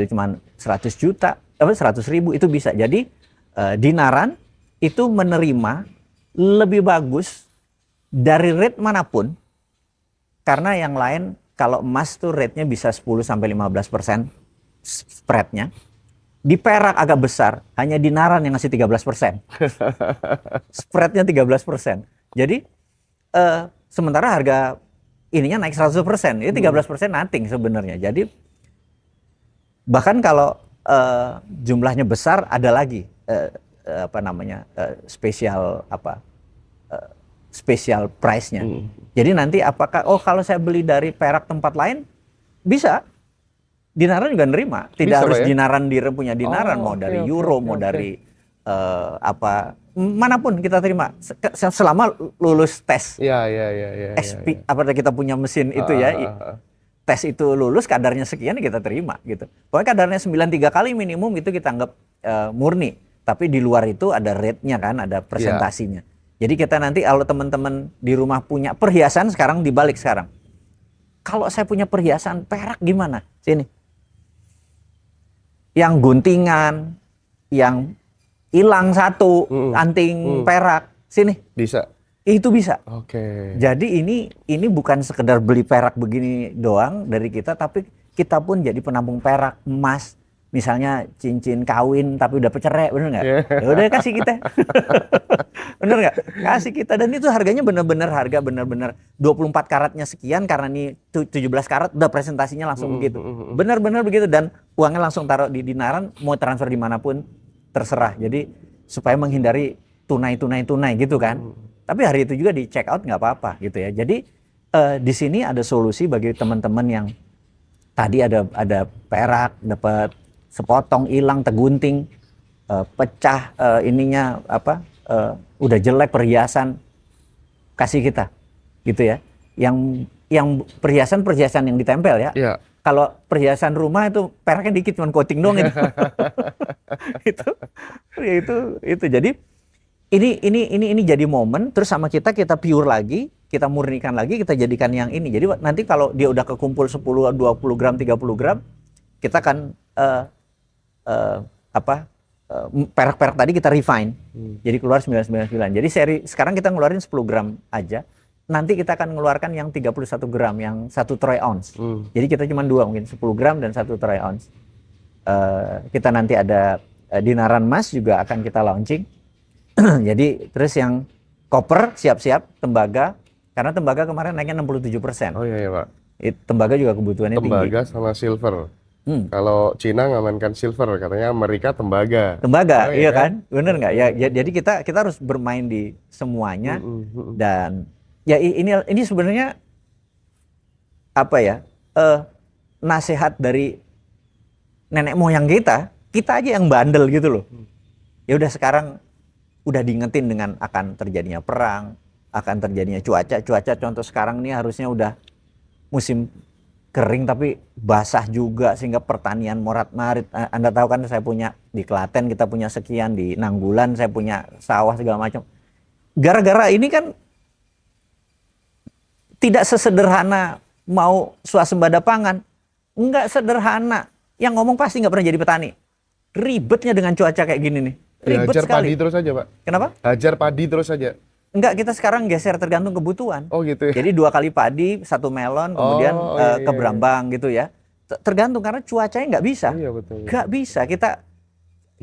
[SPEAKER 1] cuman 100 juta, 100 ribu itu bisa. Jadi Dinaran itu menerima lebih bagus dari rate manapun. Karena yang lain kalau emas tuh rate-nya bisa 10-15% spread-nya. Di perak agak besar, hanya Dinaran yang ngasih 13%. Spread-nya 13%. Jadi sementara harga ininya naik 100%, itu 13% nothing sebenarnya. Jadi bahkan kalau jumlahnya besar ada lagi spesial special price-nya. Jadi nanti apakah kalau saya beli dari Perak tempat lain bisa, Dinaran juga nerima. Tidak
[SPEAKER 2] Bisa,
[SPEAKER 1] harus
[SPEAKER 2] Pak, ya?
[SPEAKER 1] Dinaran punya Dinaran, mau
[SPEAKER 2] Oke,
[SPEAKER 1] dari
[SPEAKER 2] oke,
[SPEAKER 1] euro,
[SPEAKER 2] oke,
[SPEAKER 1] mau
[SPEAKER 2] oke.
[SPEAKER 1] dari manapun kita terima selama lulus tes.
[SPEAKER 2] Iya, iya, iya, iya, iya.
[SPEAKER 1] Apakah kita punya mesin itu ya, tes itu lulus kadarnya sekian kita terima gitu. Pokoknya kadarnya 93 kali minimum itu kita anggap murni. Tapi di luar itu ada rate-nya kan, ada presentasinya. Jadi kita nanti kalau teman-teman di rumah punya perhiasan, sekarang dibalik sekarang. Kalau saya punya perhiasan perak gimana? Sini. Yang guntingan, yang hilang satu, anting perak, sini.
[SPEAKER 2] Bisa.
[SPEAKER 1] Itu bisa.
[SPEAKER 2] Oke.
[SPEAKER 1] Jadi ini bukan sekedar beli perak begini doang dari kita, tapi kita pun jadi penampung perak, emas. Misalnya cincin kawin tapi udah pecerai, bener nggak? Ya udah kasih kita. Bener nggak? Kasih kita. Dan itu harganya bener-bener 24 karatnya sekian, karena ini 17 karat udah presentasinya langsung begitu. Bener-bener begitu, dan uangnya langsung taruh di Dinaran, mau transfer dimanapun terserah. Jadi supaya menghindari tunai gitu kan. Tapi hari itu juga di check out nggak apa-apa gitu ya. Jadi di sini ada solusi bagi teman-teman yang tadi ada perak, dapat sepotong hilang, tergunting, pecah ininya udah jelek perhiasan, kasih kita gitu ya. Yang perhiasan yang ditempel ya.
[SPEAKER 2] Iya.
[SPEAKER 1] Kalau perhiasan rumah itu peraknya dikit, cuma coating doang itu. itu. Jadi ini jadi momen, terus sama kita pure lagi, kita murnikan lagi, kita jadikan yang ini. Jadi nanti kalau dia udah kekumpul 10, 20 gram, 30 gram, kita akan perak-perak tadi kita refine. Jadi keluar 999. Jadi sekarang kita ngeluarin 10 gram aja. Nanti kita akan mengeluarkan yang 31 gram, yang 1 troy ounce. Jadi kita cuma 2, mungkin 10 gram dan 1 troy ounce. Kita nanti ada Dinaran emas juga akan kita launching. Jadi terus yang koper siap-siap, tembaga. Karena tembaga kemarin naiknya 67%.
[SPEAKER 2] Oh iya, Pak.
[SPEAKER 1] Tembaga juga kebutuhannya tinggi.
[SPEAKER 2] Tembaga sama silver. Kalau Cina ngamankan silver, katanya Amerika tembaga.
[SPEAKER 1] Tembaga,
[SPEAKER 2] Oh,
[SPEAKER 1] iya kan? Bener nggak? Ya, jadi kita harus bermain di semuanya. Dan ya ini sebenarnya apa ya? Nasihat dari nenek moyang kita aja yang bandel gitu loh. Ya udah, sekarang udah diingetin dengan akan terjadinya perang, akan terjadinya cuaca contoh sekarang ini harusnya udah musim kering tapi basah juga, sehingga pertanian morat-marit. Anda tahu kan, saya punya di Klaten, kita punya sekian, di Nanggulan saya punya sawah segala macam. Gara-gara ini kan tidak sesederhana mau swasembada pangan. Enggak sederhana. Yang ngomong pasti nggak pernah jadi petani. Ribetnya dengan cuaca kayak gini nih. Ribet
[SPEAKER 2] Hajar
[SPEAKER 1] sekali.
[SPEAKER 2] padi terus aja, Pak.
[SPEAKER 1] Kenapa?
[SPEAKER 2] Hajar padi terus aja.
[SPEAKER 1] Enggak, kita sekarang geser tergantung kebutuhan.
[SPEAKER 2] Oh gitu ya.
[SPEAKER 1] Jadi 2 kali padi, 1 melon, kemudian
[SPEAKER 2] iya,
[SPEAKER 1] ke Brambang gitu ya. Tergantung, karena cuacanya nggak bisa.
[SPEAKER 2] Iya, betul.
[SPEAKER 1] Nggak bisa.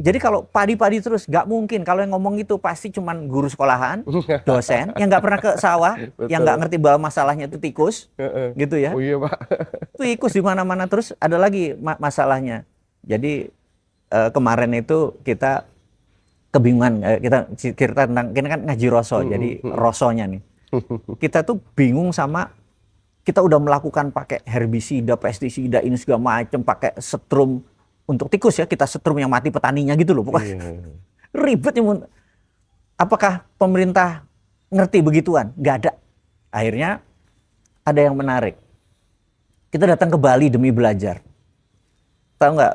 [SPEAKER 1] Jadi kalau padi-padi terus nggak mungkin. Kalau yang ngomong itu pasti cuman guru sekolahan, dosen, yang nggak pernah ke sawah, yang nggak ngerti bahwa masalahnya itu tikus, gitu ya.
[SPEAKER 2] Oh iya, Pak.
[SPEAKER 1] Tikus di mana-mana. Terus ada lagi masalahnya. Jadi kemarin itu kita kebingungan, kita tentang, kita kan ngaji roso, jadi rosonya nih. Kita tuh bingung sama, kita udah melakukan pakai herbisida, pestisida, ini segala macam, pakai setrum untuk tikus ya, kita setrum yang mati petaninya gitu loh pokoknya. Ribetnya. Apakah pemerintah ngerti begituan? Nggak ada. Akhirnya ada yang menarik. Kita datang ke Bali demi belajar. Tahu nggak?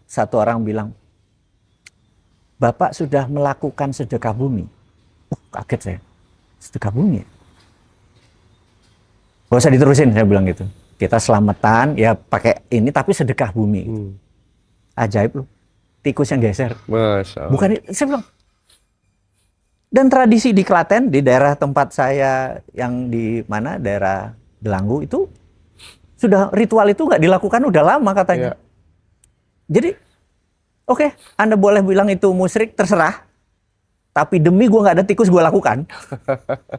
[SPEAKER 1] Satu orang bilang, Bapak sudah melakukan sedekah bumi. Kaget saya. Sedekah bumi ya? Gak usah diterusin, saya bilang gitu. Kita selamatan, ya pakai ini, tapi sedekah bumi. Ajaib loh. Tikus yang geser.
[SPEAKER 2] Masya Allah.
[SPEAKER 1] Bukan, saya bilang. Dan tradisi di Klaten, di daerah tempat saya yang di mana, daerah Delanggu itu, sudah ritual itu nggak dilakukan udah lama katanya. Jadi, oke, Anda boleh bilang itu musyrik, terserah. Tapi demi gue nggak ada tikus, gue lakukan.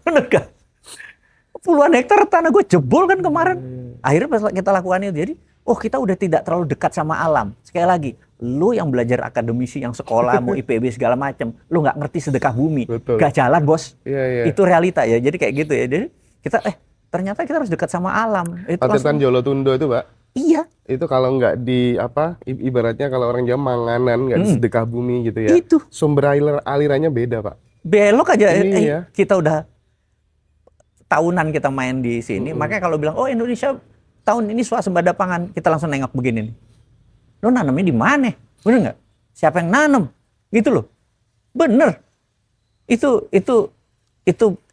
[SPEAKER 1] Bener gak? Puluhan hektar tanah gue jebol kan kemarin. Akhirnya pas kita lakukan itu, jadi kita udah tidak terlalu dekat sama alam. Sekali lagi, Lu yang belajar akademisi, yang sekolah, mau IPB segala macam, lu nggak ngerti sedekah bumi.
[SPEAKER 2] Betul.
[SPEAKER 1] Gak jalan, bos.
[SPEAKER 2] Iya, iya.
[SPEAKER 1] Itu realita ya. Jadi kayak gitu ya. Jadi kita, ternyata kita harus dekat sama alam. Itu
[SPEAKER 2] Patetan
[SPEAKER 1] langsung,
[SPEAKER 2] Jolotundo itu, Pak.
[SPEAKER 1] iya,
[SPEAKER 2] Itu kalau nggak di apa, ibaratnya kalau orang Jawa manganan, nggak disedekah bumi gitu ya.
[SPEAKER 1] itu.
[SPEAKER 2] Sumber alirannya beda, Pak.
[SPEAKER 1] Belok aja.
[SPEAKER 2] Iya.
[SPEAKER 1] Kita udah tahunan kita main di sini. Makanya kalau bilang, oh Indonesia tahun ini swasembada pangan, kita langsung nengok begini nih. Lo nanamnya di mana? Bener nggak? Siapa yang nanam? Gitu loh. Bener. Itu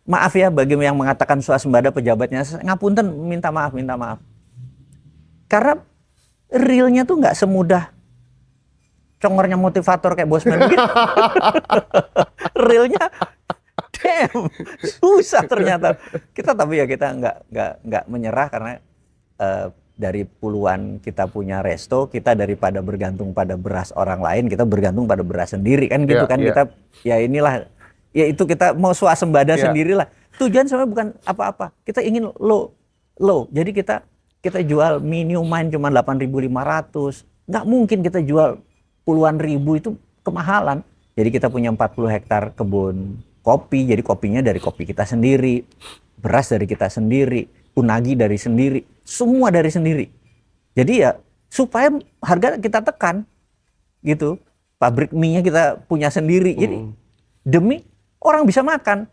[SPEAKER 1] maaf ya bagi yang mengatakan swasembada pejabatnya. Ngapunten, minta maaf. Karena realnya tuh nggak semudah congornya motivator kayak Bosman gitu. Realnya, damn, susah ternyata. Tapi kita nggak menyerah karena dari puluhan kita punya resto, kita daripada bergantung pada beras orang lain, kita bergantung pada beras sendiri kan gitu kan. Kita ya inilah, ya itu kita mau swasembada sendirilah. Tujuan sebenarnya bukan apa-apa. Kita ingin low. Jadi kita jual minuman cuma 8.500. Nggak mungkin kita jual puluhan ribu, itu kemahalan. Jadi kita punya 40 hektar kebun kopi, jadi kopinya dari kopi kita sendiri, beras dari kita sendiri, unagi dari sendiri, semua dari sendiri. Jadi ya supaya harga kita tekan gitu. Pabrik mie-nya kita punya sendiri. Jadi demi orang bisa makan.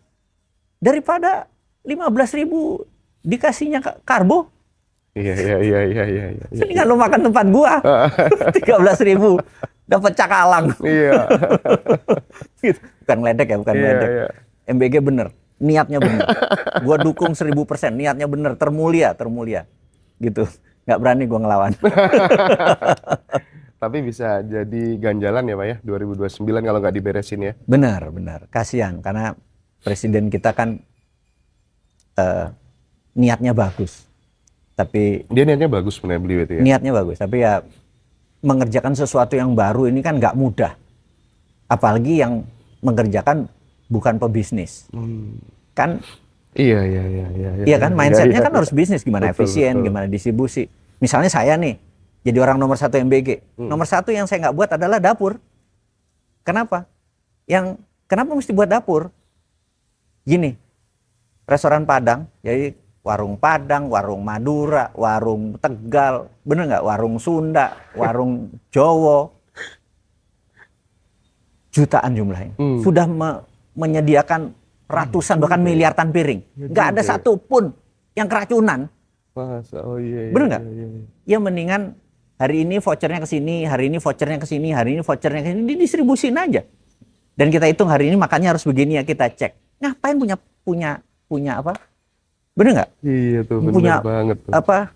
[SPEAKER 1] Daripada 15.000 dikasihnya karbo.
[SPEAKER 2] Iya.
[SPEAKER 1] Mendingan lo makan tempat gua. 13.000 dapat cakalang.
[SPEAKER 2] Iya.
[SPEAKER 1] Gitu. Bukan ngeledek ya, bukan ngeledek.
[SPEAKER 2] Iya.
[SPEAKER 1] MBG bener, niatnya bener. Gua dukung 1000%, niatnya bener, termulia. Gitu. Nggak berani gua ngelawan.
[SPEAKER 2] Tapi bisa jadi ganjalan ya Pak ya, 2029 kalau nggak diberesin ya.
[SPEAKER 1] Benar. Kasihan, karena presiden kita kan niatnya bagus. Tapi
[SPEAKER 2] Dia niatnya bagus sebenarnya beliau itu ya.
[SPEAKER 1] niatnya bagus, tapi ya mengerjakan sesuatu yang baru ini kan nggak mudah. Apalagi yang mengerjakan bukan pebisnis. Kan
[SPEAKER 2] Iya.
[SPEAKER 1] iya kan, mindsetnya kan
[SPEAKER 2] Iya.
[SPEAKER 1] harus bisnis, gimana
[SPEAKER 2] Betul,
[SPEAKER 1] efisien,
[SPEAKER 2] betul.
[SPEAKER 1] gimana distribusi. Misalnya saya nih, jadi orang nomor 1 MBG. Nomor 1 yang saya nggak buat adalah dapur. Kenapa? Kenapa mesti buat dapur? Gini, restoran Padang, jadi warung Padang, warung Madura, warung Tegal, bener nggak? Warung Sunda, warung Jawa, jutaan jumlahnya. Sudah menyediakan ratusan bahkan miliaran piring. Nggak ada satupun yang keracunan.
[SPEAKER 2] Masa, oh iya.
[SPEAKER 1] Bener nggak?
[SPEAKER 2] Iya.
[SPEAKER 1] Ya mendingan hari ini vouchernya ke sini, hari ini vouchernya ke sini, hari ini vouchernya ke sini, didistribusin aja. Dan kita hitung hari ini makannya harus begini ya, kita cek. Ngapain punya apa? Bener nggak?
[SPEAKER 2] Iya tuh,
[SPEAKER 1] Punya
[SPEAKER 2] bener banget tuh.
[SPEAKER 1] apa?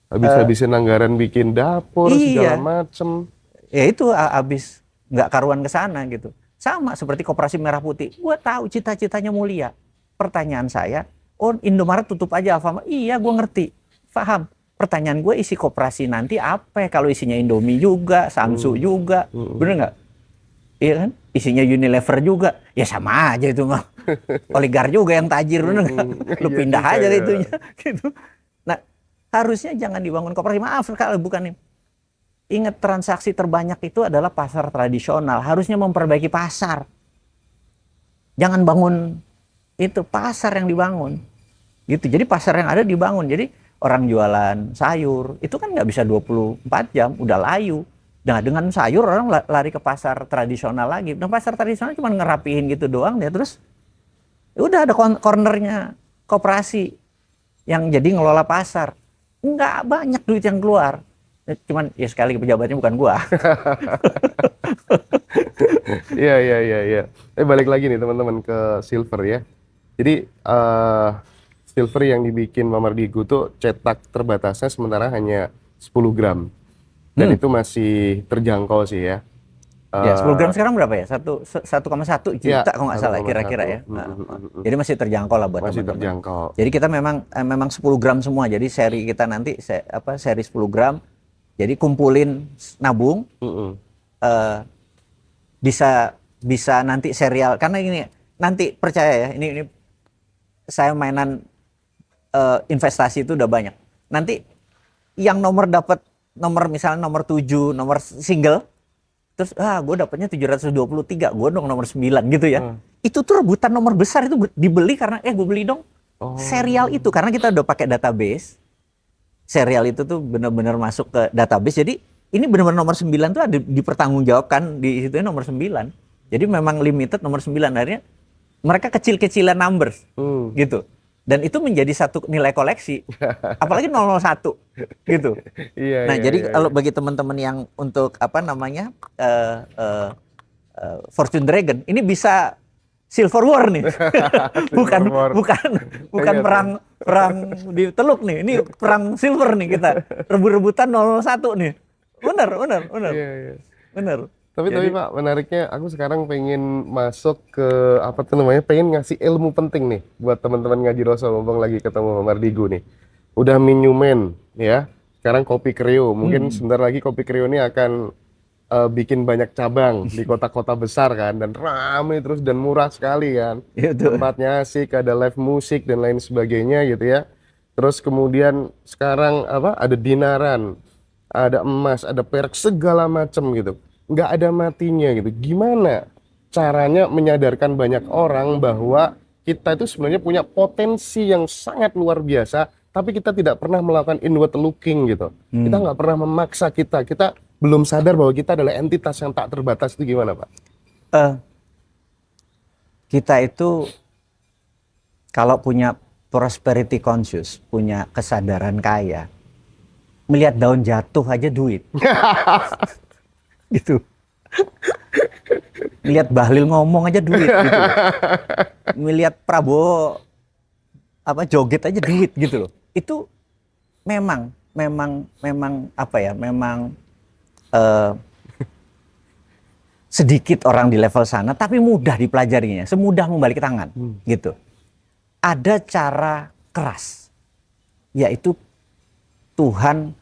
[SPEAKER 2] Habis-habisin anggaran bikin dapur, segala
[SPEAKER 1] Iya.
[SPEAKER 2] macem.
[SPEAKER 1] Ya itu habis nggak karuan ke sana gitu. Sama seperti Koperasi Merah Putih. Gua tahu cita-citanya mulia. Pertanyaan saya, oh Indomaret tutup aja Alfamart. Iya, gua ngerti. Paham. Pertanyaan gue, isi koperasi nanti apa? Kalau isinya Indomie juga, Samsu juga. Bener nggak? Iya kan? Isinya Unilever juga. Ya sama aja itu mah. Oligar juga yang tajir, bener nggak? Lu
[SPEAKER 2] Iya
[SPEAKER 1] pindah
[SPEAKER 2] juga
[SPEAKER 1] aja
[SPEAKER 2] ya.
[SPEAKER 1] itunya. Gitu. Nah, harusnya jangan dibangun koperasi. Maaf kalau bukan nih. Ingat, transaksi terbanyak itu adalah pasar tradisional. Harusnya memperbaiki pasar. Jangan bangun itu, pasar yang dibangun. Gitu. Jadi pasar yang ada dibangun. Jadi orang jualan sayur itu kan nggak bisa 24 jam, udah layu. Nah, dengan sayur orang lari ke pasar tradisional lagi. Nah, pasar tradisional cuma ngerapihin gitu doang ya, terus udah ada cornernya koperasi yang jadi ngelola pasar. Nggak banyak duit yang keluar. Cuman ya sekali pejabatnya bukan gua.
[SPEAKER 2] Iya. Balik lagi nih teman-teman ke silver ya. Jadi silver yang dibikin Mama Diego tuh cetak terbatasnya sementara hanya 10 gram. Dan itu masih terjangkau sih ya.
[SPEAKER 1] Ya, 10 gram sekarang berapa ya? 1,1 juta
[SPEAKER 2] Ya,
[SPEAKER 1] kalau nggak salah
[SPEAKER 2] 1,1.
[SPEAKER 1] kira-kira ya. Jadi masih terjangkau lah buat
[SPEAKER 2] Masih
[SPEAKER 1] teman-teman.
[SPEAKER 2] terjangkau.
[SPEAKER 1] Jadi kita memang 10 gram semua. Jadi seri kita nanti seri 10 gram. Jadi kumpulin nabung. Bisa nanti serial, karena ini nanti percaya ya, ini saya mainan investasi itu udah banyak. Nanti yang nomor dapat nomor misalnya nomor 7, nomor single, terus gue dapatnya 723, gue dong nomor 9 gitu ya. Itu tuh rebutan nomor besar itu dibeli karena gue beli dong serial itu, karena kita udah pakai database. Serial itu tuh benar-benar masuk ke database. Jadi ini benar-benar nomor 9 tuh ada dipertanggungjawabkan di situ nomor 9. Jadi memang limited nomor 9, akhirnya mereka kecil-kecilan numbers gitu. Dan itu menjadi satu nilai koleksi. Apalagi 001 gitu. Nah, jadi kalau bagi teman-teman yang untuk Fortune Dragon, ini bisa Silver War nih. bukan perang di Teluk nih. Ini perang silver nih kita. Rebut-rebutan 001 nih. Benar. Benar.
[SPEAKER 2] Tapi Pak, menariknya aku sekarang pengen masuk ke pengen ngasih ilmu penting nih buat teman-teman ngaji Rasul, mumpung lagi ketemu Mardigu nih. Udah minumen ya. Sekarang Kopi Kreo. Mungkin sebentar lagi Kopi Kreo ini akan bikin banyak cabang di kota-kota besar kan, dan ramai terus dan murah sekali kan. Tempatnya asik, ada live musik dan lain sebagainya gitu ya. Terus kemudian sekarang ada dinaran, ada emas, ada perak, segala macam gitu. Nggak ada matinya gitu. Gimana caranya menyadarkan banyak orang bahwa kita itu sebenarnya punya potensi yang sangat luar biasa, tapi kita tidak pernah melakukan inward looking gitu. Kita nggak pernah memaksa kita belum sadar bahwa kita adalah entitas yang tak terbatas. Itu gimana Pak?
[SPEAKER 1] Kita itu kalau punya prosperity conscious, punya kesadaran kaya, melihat daun jatuh aja duit. Gitu. Melihat Bahlil ngomong aja duit gitu. Melihat Prabowo joget aja duit gitu loh. Itu memang sedikit orang di level sana, tapi mudah dipelajarinya, semudah membalik tangan gitu. Ada cara keras, yaitu Tuhan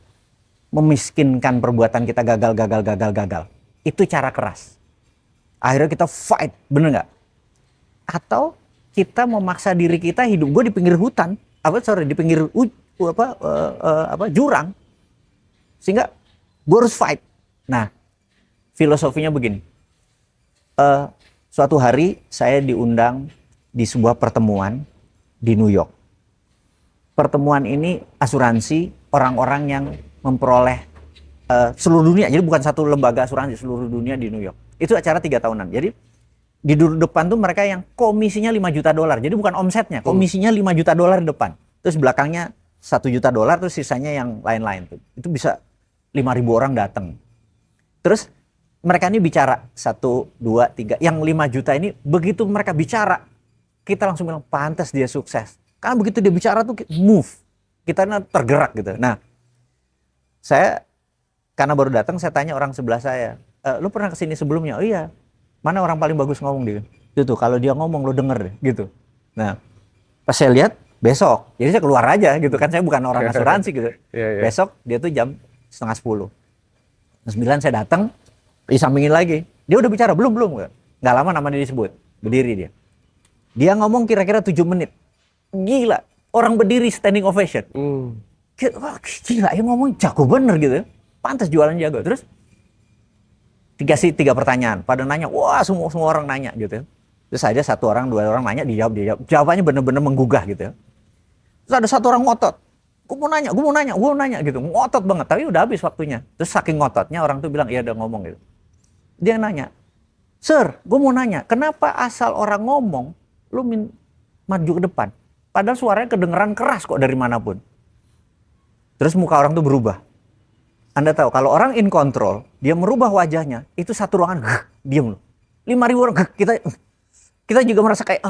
[SPEAKER 1] memiskinkan perbuatan kita gagal. Itu cara keras. Akhirnya kita fight, bener nggak? Atau kita memaksa diri kita hidup. Gue di pinggir hutan, di pinggir jurang, sehingga gue harus fight. Nah, filosofinya begini. Suatu hari saya diundang di sebuah pertemuan di New York. Pertemuan ini asuransi orang-orang yang memperoleh seluruh dunia. Jadi bukan satu lembaga asuransi, seluruh dunia di New York. Itu acara 3 tahunan. Jadi di depan tuh mereka yang komisinya $5 juta. Jadi bukan omsetnya, komisinya $5 juta di depan. Terus belakangnya $1 juta, terus sisanya yang lain-lain. Itu bisa 5.000 orang datang. Terus mereka ini bicara 1, 2, 3. Yang 5 juta ini begitu mereka bicara, kita langsung bilang pantas dia sukses. Karena begitu dia bicara tuh move. Kita tergerak gitu. Nah, saya karena baru datang, saya tanya orang sebelah saya, lu pernah kesini sebelumnya? Oh iya. Mana orang paling bagus ngomong dia? Itu kalau dia ngomong lu denger deh, gitu. Nah, pas saya lihat besok, jadi saya keluar aja gitu kan, saya bukan orang asuransi gitu. Besok dia tuh jam 9:30. Jam 9 saya datang, disampingin lagi. Dia udah bicara belum? Nggak lama nama dia disebut. Berdiri dia. Dia ngomong kira-kira 7 menit. Gila, orang berdiri standing ovation. Wah, gila, yang ngomong jago bener gitu. Pantas jualan jago. Terus dikasih 3 pertanyaan. Pada nanya, wah semua orang nanya gitu. Terus ada 1 orang, 2 orang nanya, dijawab. Jawabannya bener-bener menggugah gitu. Terus ada 1 orang ngotot. Gue mau nanya gitu. Ngotot banget, tapi udah habis waktunya. Terus saking ngototnya orang tuh bilang, iya udah ngomong gitu. Dia nanya, Sir, gue mau nanya, kenapa asal orang ngomong, lu maju ke depan? Padahal suaranya kedengeran keras kok dari manapun. Terus muka orang tuh berubah. Anda tahu, kalau orang in control, dia merubah wajahnya, itu satu ruangan, diam loh. 5.000 orang, kita juga merasa kayak,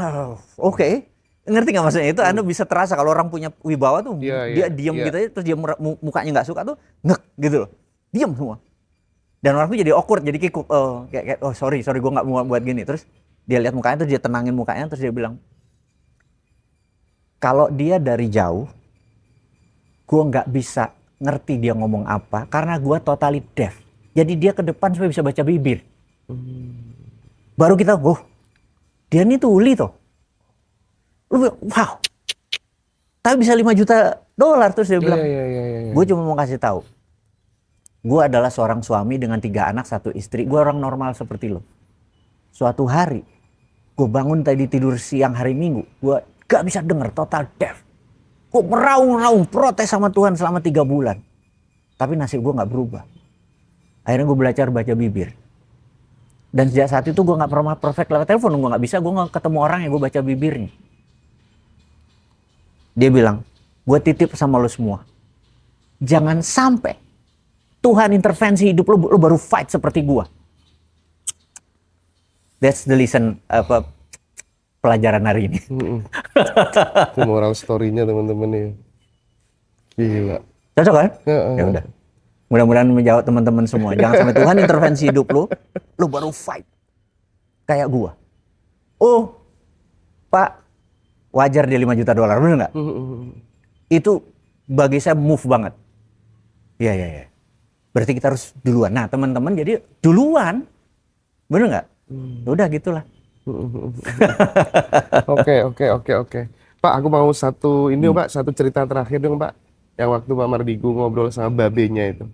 [SPEAKER 1] oke. Ngerti nggak maksudnya? Itu Anda bisa terasa kalau orang punya wibawa tuh, dia diam gitu aja, terus dia mukanya nggak suka tuh, gitu loh. Diam semua. Dan orang tuh jadi awkward, jadi kikuk, kayak sorry gue nggak mau buat gini. Terus dia lihat mukanya, terus dia tenangin mukanya, terus dia bilang, kalau dia dari jauh, gue nggak bisa ngerti dia ngomong apa, karena gue totally deaf. Jadi dia ke depan supaya bisa baca bibir. Baru kita, dia ini tuli toh. Wow. Tapi bisa $5 juta. Terus dia bilang, gue cuma mau kasih tahu. gue adalah seorang suami dengan 3 anak, 1 istri. Gue orang normal seperti lo. Suatu hari, gue bangun tadi tidur siang hari Minggu. Gue gak bisa denger, total deaf. Gue meraung-raung, protes sama Tuhan selama 3 bulan. Tapi nasib gue gak berubah. Akhirnya gue belajar baca bibir. Dan sejak saat itu gue gak pernah perfect lewat telepon. Gue gak bisa, gue gak ketemu orang yang gue baca bibirnya. Dia bilang, gue titip sama lo semua. Jangan sampai Tuhan intervensi hidup lo baru fight seperti gue. That's the lesson, pelajaran hari ini.
[SPEAKER 2] Itu moral story-nya teman-teman ya. Gila.
[SPEAKER 1] Cocok kan? Ya udah. Mudah-mudahan menjawab teman-teman semua. Jangan sampai Tuhan intervensi hidup lo baru fight. Kayak gua. Oh, Pak, wajar dia $5 juta, bener nggak? Itu bagi saya move banget. Iya. Berarti kita harus duluan. Nah, teman-teman jadi duluan. Bener nggak? Udah gitulah.
[SPEAKER 2] Oke. Pak, aku mau Pak, satu cerita terakhir dong, Pak. Yang waktu Pak Mardigu ngobrol sama babenya itu.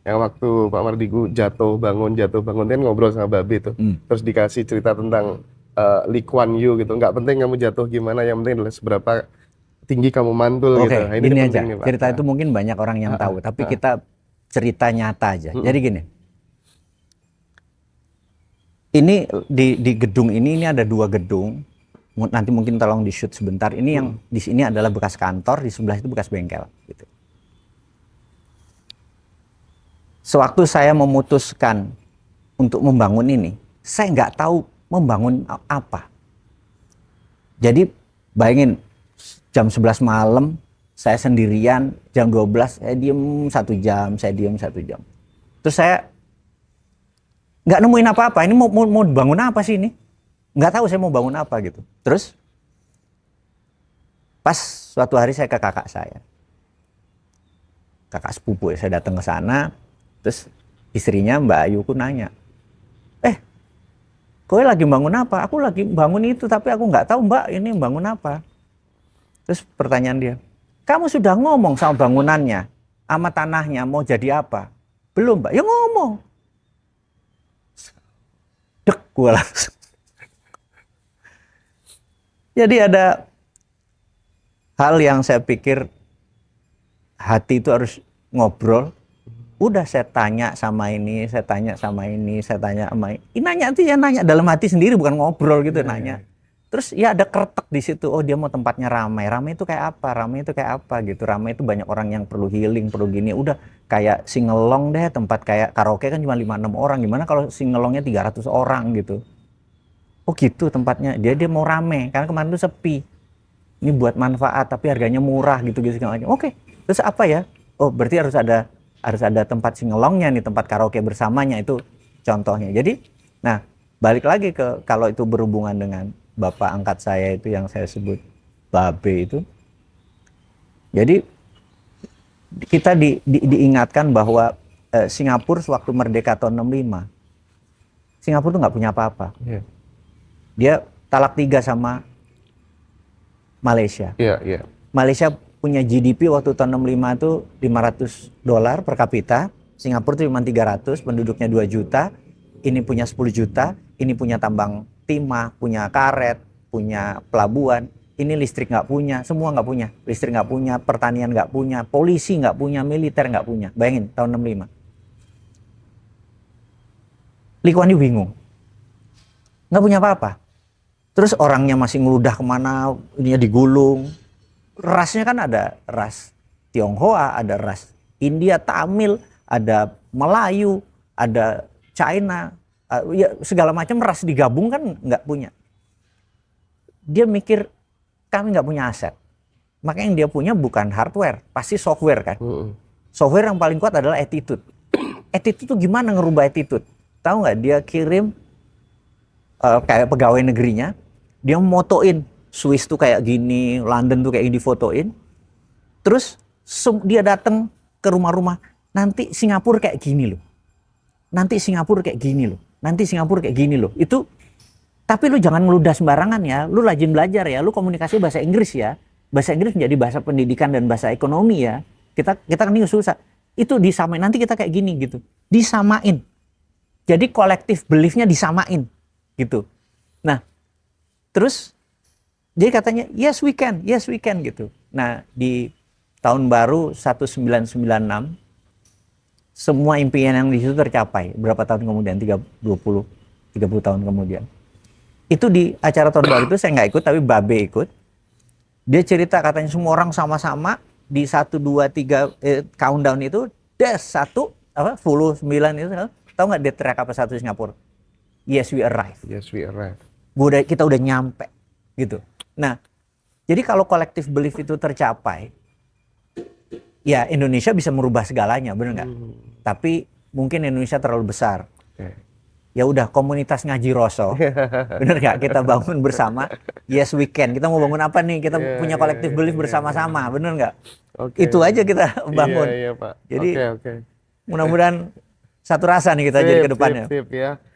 [SPEAKER 2] Yang waktu Pak Mardigu jatuh bangun kan ngobrol sama babe itu. Terus dikasih cerita tentang Lee Kuan Yew gitu. Nggak penting kamu jatuh gimana, yang penting adalah seberapa tinggi kamu mantul gitu. Nah,
[SPEAKER 1] ini aja. Nih, Pak. Cerita itu mungkin banyak orang yang tahu, tapi kita cerita nyata aja. Jadi gini. Ini di gedung ini ada 2 gedung. Nanti mungkin tolong di shoot sebentar. Ini yang di sini adalah bekas kantor, di sebelah itu bekas bengkel. Gitu. Sewaktu saya memutuskan untuk membangun ini, saya nggak tahu membangun apa. Jadi bayangin jam 11 malam saya sendirian, jam 12 saya diem 1 jam, Terus saya nggak nemuin apa-apa. Ini mau bangun apa sih ini? Nggak tahu saya mau bangun apa gitu. Terus pas suatu hari saya ke kakak saya. Kakak sepupu ya, saya datang ke sana. Terus istrinya Mbak Ayuku nanya, kowe lagi bangun apa? Aku lagi bangun itu, tapi aku nggak tahu Mbak ini bangun apa. Terus pertanyaan dia, kamu sudah ngomong sama bangunannya, sama tanahnya mau jadi apa? Belum Mbak, ya ngomong. Dek, gue langsung. Jadi ada hal yang saya pikir hati itu harus ngobrol. Udah saya tanya sama ini, saya tanya sama ini. Ini nanya itu ya nanya dalam hati sendiri, bukan ngobrol gitu, nanya. Terus ya ada kretek di situ. Oh, dia mau tempatnya ramai. Ramai itu kayak apa? Ramai itu kayak apa gitu. Ramai itu banyak orang yang perlu healing, perlu gini. Udah kayak singelong deh, tempat kayak karaoke kan cuma 5-6 orang. Gimana kalau singelongnya 300 orang gitu. Oh gitu tempatnya. Dia mau rame karena kemarin itu sepi. Ini buat manfaat tapi harganya murah gitu segala macam. Oke. Terus apa ya? Oh, berarti harus ada tempat singelongnya nih, tempat karaoke bersamanya, itu contohnya. Jadi, nah, balik lagi ke kalau itu berhubungan dengan bapak angkat saya itu yang saya sebut Babe itu. Jadi kita diingatkan bahwa Singapura sewaktu merdeka tahun 65, Singapura tuh nggak punya apa-apa. Dia talak 3 sama Malaysia. Malaysia punya GDP waktu tahun 65 itu $500 per kapita. Singapura itu cuma 300, penduduknya 2 juta. Ini punya 10 juta, ini punya tambang timah, punya karet, punya pelabuhan. Ini listrik nggak punya, semua nggak punya. Listrik nggak punya, pertanian nggak punya, polisi nggak punya, militer nggak punya. Bayangin, tahun 65. Lee Kuan Yew bingung. Nggak punya apa-apa. Terus orangnya masih ngeludah kemana, ininya digulung. Rasnya kan ada ras Tionghoa, ada ras India, Tamil, ada Melayu, ada China, ya segala macam ras digabung kan nggak punya. Dia mikir kami nggak punya aset. Maka yang dia punya bukan hardware, pasti software kan. Software yang paling kuat adalah attitude. Attitude itu gimana ngerubah attitude? Tahu nggak, dia kirim kayak pegawai negerinya, dia motoin Swiss tuh kayak gini, London tuh kayak gini, difotoin. Terus dia datang ke rumah-rumah, nanti Singapura kayak gini loh. Nanti Singapura kayak gini loh. Nanti Singapura kayak gini loh. Itu, tapi lu jangan ngeludah sembarangan ya. Lu rajin belajar ya. Lu komunikasi bahasa Inggris ya. Bahasa Inggris menjadi bahasa pendidikan dan bahasa ekonomi ya. Kita kan ini susah. itu disamain. Nanti kita kayak gini gitu, disamain. Jadi collective belief-nya disamain gitu. Nah, terus jadi katanya yes we can gitu. Nah, di tahun baru 1996 semua impian yang di situ tercapai. Berapa tahun kemudian? 30 tahun kemudian. Itu di acara tahun baru itu saya nggak ikut, tapi Babe ikut. Dia cerita katanya semua orang sama-sama di 1, 2, 3 countdown itu, des 1, full 9 itu, tahu nggak dia teriak apa satu Singapura? Yes we arrive.
[SPEAKER 2] Yes, we arrive.
[SPEAKER 1] Kita udah nyampe gitu. Nah, jadi kalau collective belief itu tercapai, ya Indonesia bisa merubah segalanya, bener nggak? Tapi mungkin Indonesia terlalu besar.
[SPEAKER 2] Oke.
[SPEAKER 1] Ya udah, komunitas ngaji Roso, bener nggak? Kita bangun bersama. Yes we can. Kita mau bangun apa nih? Kita punya collective belief bersama-sama, bener nggak?
[SPEAKER 2] Oke.
[SPEAKER 1] Itu aja kita bangun.
[SPEAKER 2] Iya, Pak.
[SPEAKER 1] Jadi
[SPEAKER 2] oke.
[SPEAKER 1] mudah-mudahan satu rasa nih kita jadi ke depannya.
[SPEAKER 2] Sip, ya.